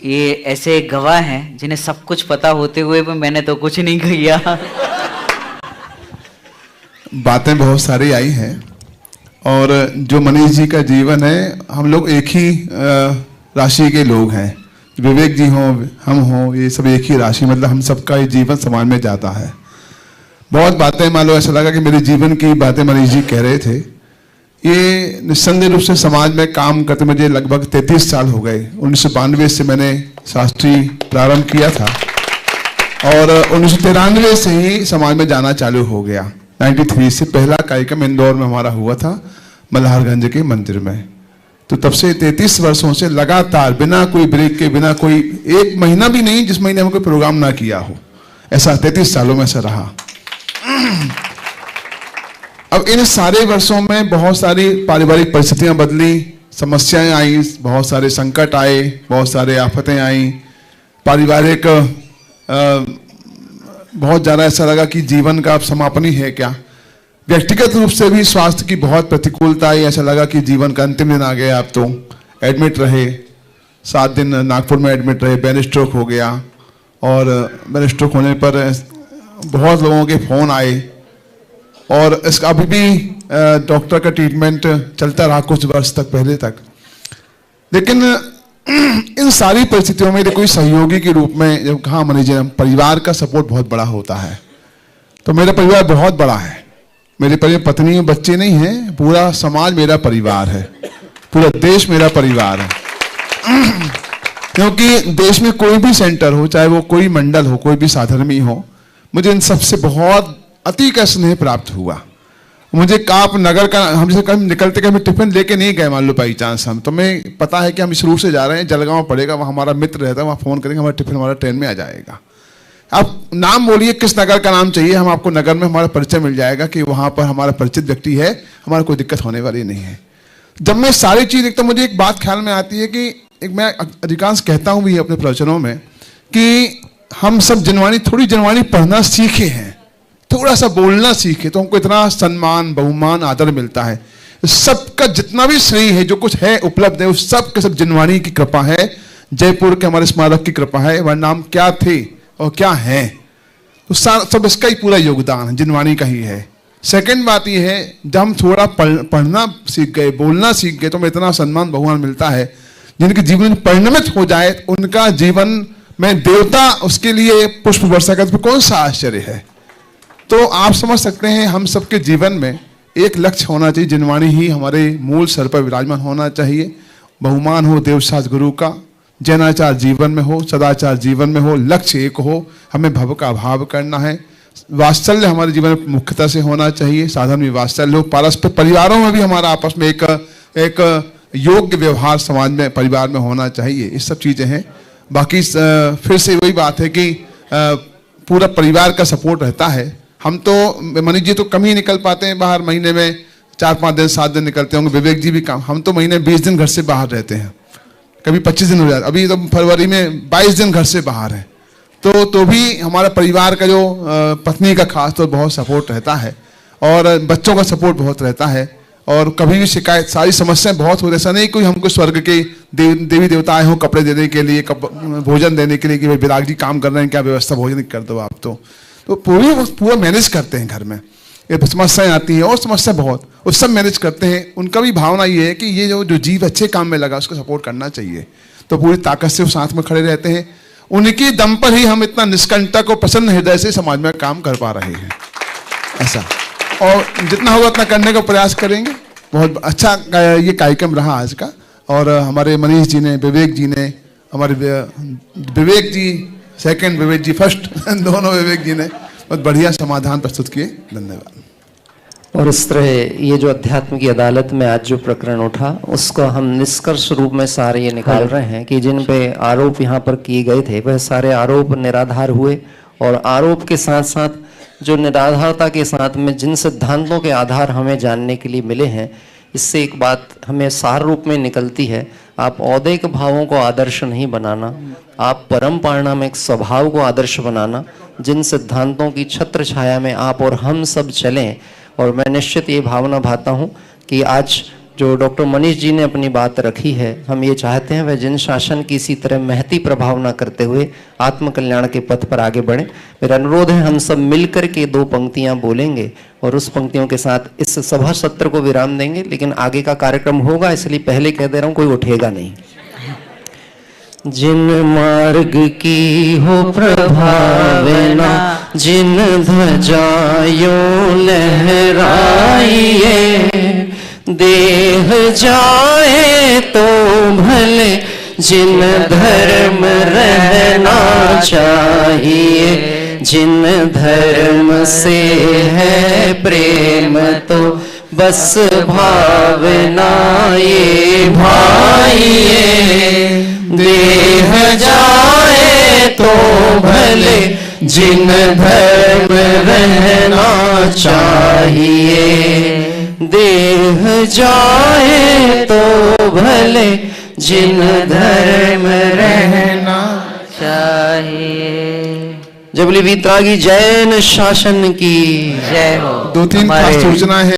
ये ऐसे गवाह हैं जिन्हें सब कुछ पता होते हुए भी मैंने तो कुछ नहीं किया। बातें बहुत सारी आई हैं और जो मनीष जी का जीवन है, हम लोग एक ही राशि के लोग हैं। विवेक जी हों, हम हों, ये सब एक ही राशि, मतलब हम सबका ये जीवन समान में जाता है। बहुत बातें मान लो ऐसा लगा कि मेरे जीवन की बातें मनीष जी कह रहे थे। ये निस्संदेह रूप से समाज में काम करते मुझे लगभग 33 साल हो गए। 1992 से मैंने शास्त्री प्रारंभ किया था और 1993 से ही समाज में जाना चालू हो गया। 93 से पहला कार्यक्रम इंदौर में हमारा हुआ था, मल्हारगंज के मंदिर में। तो तब से 33 वर्षों से लगातार बिना कोई ब्रेक के, बिना कोई एक महीना भी नहीं जिस महीने में कोई प्रोग्राम ना किया हो, ऐसा 33 सालों में ऐसा रहा। अब इन सारे वर्षों में बहुत सारी पारिवारिक परिस्थितियां बदली, समस्याएं आई, बहुत सारे संकट आए, बहुत सारे आफतें आई, पारिवारिक बहुत ज़्यादा ऐसा लगा कि जीवन का अब समापन ही है क्या। व्यक्तिगत रूप से भी स्वास्थ्य की बहुत प्रतिकूलता आई, ऐसा लगा कि जीवन का अंतिम दिन आ गया। आप तो एडमिट रहे, 7 दिन नागपुर में एडमिट रहे, ब्रेन स्ट्रोक हो गया और ब्रेन स्ट्रोक होने पर बहुत लोगों के फ़ोन आए और इसका अभी भी डॉक्टर का ट्रीटमेंट चलता रहा कुछ वर्ष तक, पहले तक। लेकिन इन सारी परिस्थितियों में कोई सहयोगी के रूप में जब कहा मनीष जी, परिवार का सपोर्ट बहुत बड़ा होता है। तो मेरा परिवार बहुत बड़ा है। मेरे परिवार पत्नी और बच्चे नहीं हैं, पूरा समाज मेरा परिवार है, पूरा देश मेरा परिवार है। क्योंकि देश में कोई भी सेंटर हो, चाहे वो कोई मंडल हो, कोई भी साधर्मी हो, मुझे इन सबसे बहुत अति का स्नेह प्राप्त हुआ। मुझे काप नगर का, हमसे कभी निकलते कभी टिफिन लेके नहीं गए, मान लो बाई चांस हम, तो मैं पता है कि हम इस रूट से जा रहे हैं, जलगांव पड़ेगा, वहाँ हमारा मित्र रहता है, वहाँ फ़ोन करेंगे, हमारा टिफिन हमारा ट्रेन में आ जाएगा। आप नाम बोलिए, किस नगर का नाम चाहिए, हम आपको नगर में हमारा परिचय मिल जाएगा कि वहाँ पर हमारा परिचित व्यक्ति है, हमारा कोई दिक्कत होने वाली नहीं है। जब मैं सारी चीज़, एक तो मुझे एक बात ख्याल में आती है कि एक मैं अधिकांश कहता हूँ भी अपने प्रवचनों में कि हम सब जिनवानी, थोड़ी जिनवानी पढ़ना सीखे हैं, थोड़ा सा बोलना सीखे, तो हमको इतना सम्मान, बहुमान, आदर मिलता है। सबका जितना भी श्रेय है, जो कुछ है उपलब्ध है, उस सब के सब जिनवानी की कृपा है, जयपुर के हमारे स्मारक की कृपा है। वह नाम क्या थे और क्या है, तो सब इसका ही पूरा योगदान जिनवानी का ही है। सेकंड बात यह है, जब हम थोड़ा पढ़ना सीख गए, बोलना सीख गए, तो हमें इतना सम्मान, बहुमान मिलता है। जिनके जीवन परिणमित हो जाए, उनका जीवन में देवता उसके लिए पुष्प वर्षा करते, कौन सा आश्चर्य है। तो आप समझ सकते हैं, हम सबके जीवन में एक लक्ष्य होना चाहिए, जिनवाणी ही हमारे मूल सर पर विराजमान होना चाहिए। बहुमान हो देवशास्त्र गुरु का, जैनाचार जीवन में हो, सदाचार जीवन में हो, लक्ष्य एक हो, हमें भव का अभाव करना है। वात्सल्य हमारे जीवन में मुख्यतः से होना चाहिए, साधन में वात्सल्य हो, पारस्परिक परिवारों में भी हमारा आपस में एक योग्य व्यवहार समाज में, परिवार में होना चाहिए। ये सब चीज़ें हैं। बाकी फिर से वही बात है कि पूरा परिवार का सपोर्ट रहता है। हम तो, मनीष जी तो कम ही निकल पाते हैं बाहर, महीने में 4-5 दिन 7 दिन निकलते होंगे, विवेक जी भी काम, हम तो महीने 20 दिन घर से बाहर रहते हैं, कभी 25 दिन हो जाता। अभी तो फरवरी में 22 दिन घर से बाहर है। तो भी हमारा परिवार का जो पत्नी का खास तौर बहुत सपोर्ट रहता है, और बच्चों का सपोर्ट बहुत रहता है। और कभी भी शिकायत, सारी समस्याएं बहुत हो, ऐसा नहीं कोई हमको स्वर्ग के देवी देवता आए हों कपड़े देने के लिए, भोजन देने के लिए कि भाई विराग जी काम कर रहे हैं, क्या व्यवस्था भोजन कर दो आप। तो पूरा मैनेज करते हैं घर में। ये समस्याएं आती हैं और समस्या बहुत, वो सब मैनेज करते हैं। उनका भी भावना ये है कि ये जो जीव अच्छे काम में लगा, उसको सपोर्ट करना चाहिए, तो पूरी ताकत से वो साथ में खड़े रहते हैं। उनकी दम पर ही हम इतना निष्कंटक और प्रसन्न हृदय से समाज में काम कर पा रहे हैं, ऐसा। और जितना होगा उतना करने का प्रयास करेंगे। बहुत अच्छा ये कार्यक्रम रहा आज का। और हमारे मनीष जी ने, विवेक जी ने, हमारे विवेक जी सेकंड, विवेक जी फर्स्ट, दोनों विवेक जी ने बहुत बढ़िया समाधान प्रस्तुत किए। धन्यवाद। और इस तरह ये जो अध्यात्म की अदालत में आज जो प्रकरण उठा, उसको हम निष्कर्ष रूप में सारे ये निकाल रहे हैं कि जिन पे आरोप यहाँ पर किए गए थे, वह सारे आरोप निराधार हुए। और आरोप के साथ साथ जो निराधारता के साथ में जिन सिद्धांतों के आधार हमें जानने के लिए मिले हैं, इससे एक बात हमें सार रूप में निकलती है, आप औदैक भावों को आदर्श नहीं बनाना, आप परम पारिणामिक स्वभाव को आदर्श बनाना, जिन सिद्धांतों की छत्र छाया में आप और हम सब चलें। और मैं निश्चित ये भावना भाता हूँ कि आज जो डॉक्टर मनीष जी ने अपनी बात रखी है, हम ये चाहते हैं वह जिन शासन की इसी तरह महती प्रभाव न करते हुए आत्मकल्याण के पथ पर आगे बढ़ें। मेरा अनुरोध है, हम सब मिलकर के 2 पंक्तियां बोलेंगे और उस पंक्तियों के साथ इस सभा सत्र को विराम देंगे। लेकिन आगे का कार्यक्रम होगा, इसलिए पहले कह दे रहा हूँ, कोई उठेगा नहीं। जिन मार्ग की हो प्रभावना, जिन ध्वजायों लहराइए, देह जाए तो भले जिन धर्म रहना चाहिए, जिन धर्म से है प्रेम तो बस भावना ये भाइये, देह जाए तो भले जिन धर्म रहना चाहिए, देह जाए तो भले जिन धर्म रहना चाहिए। जबली वीतरागी जैन शासन की जय हो। 2-3 खास सूचना है।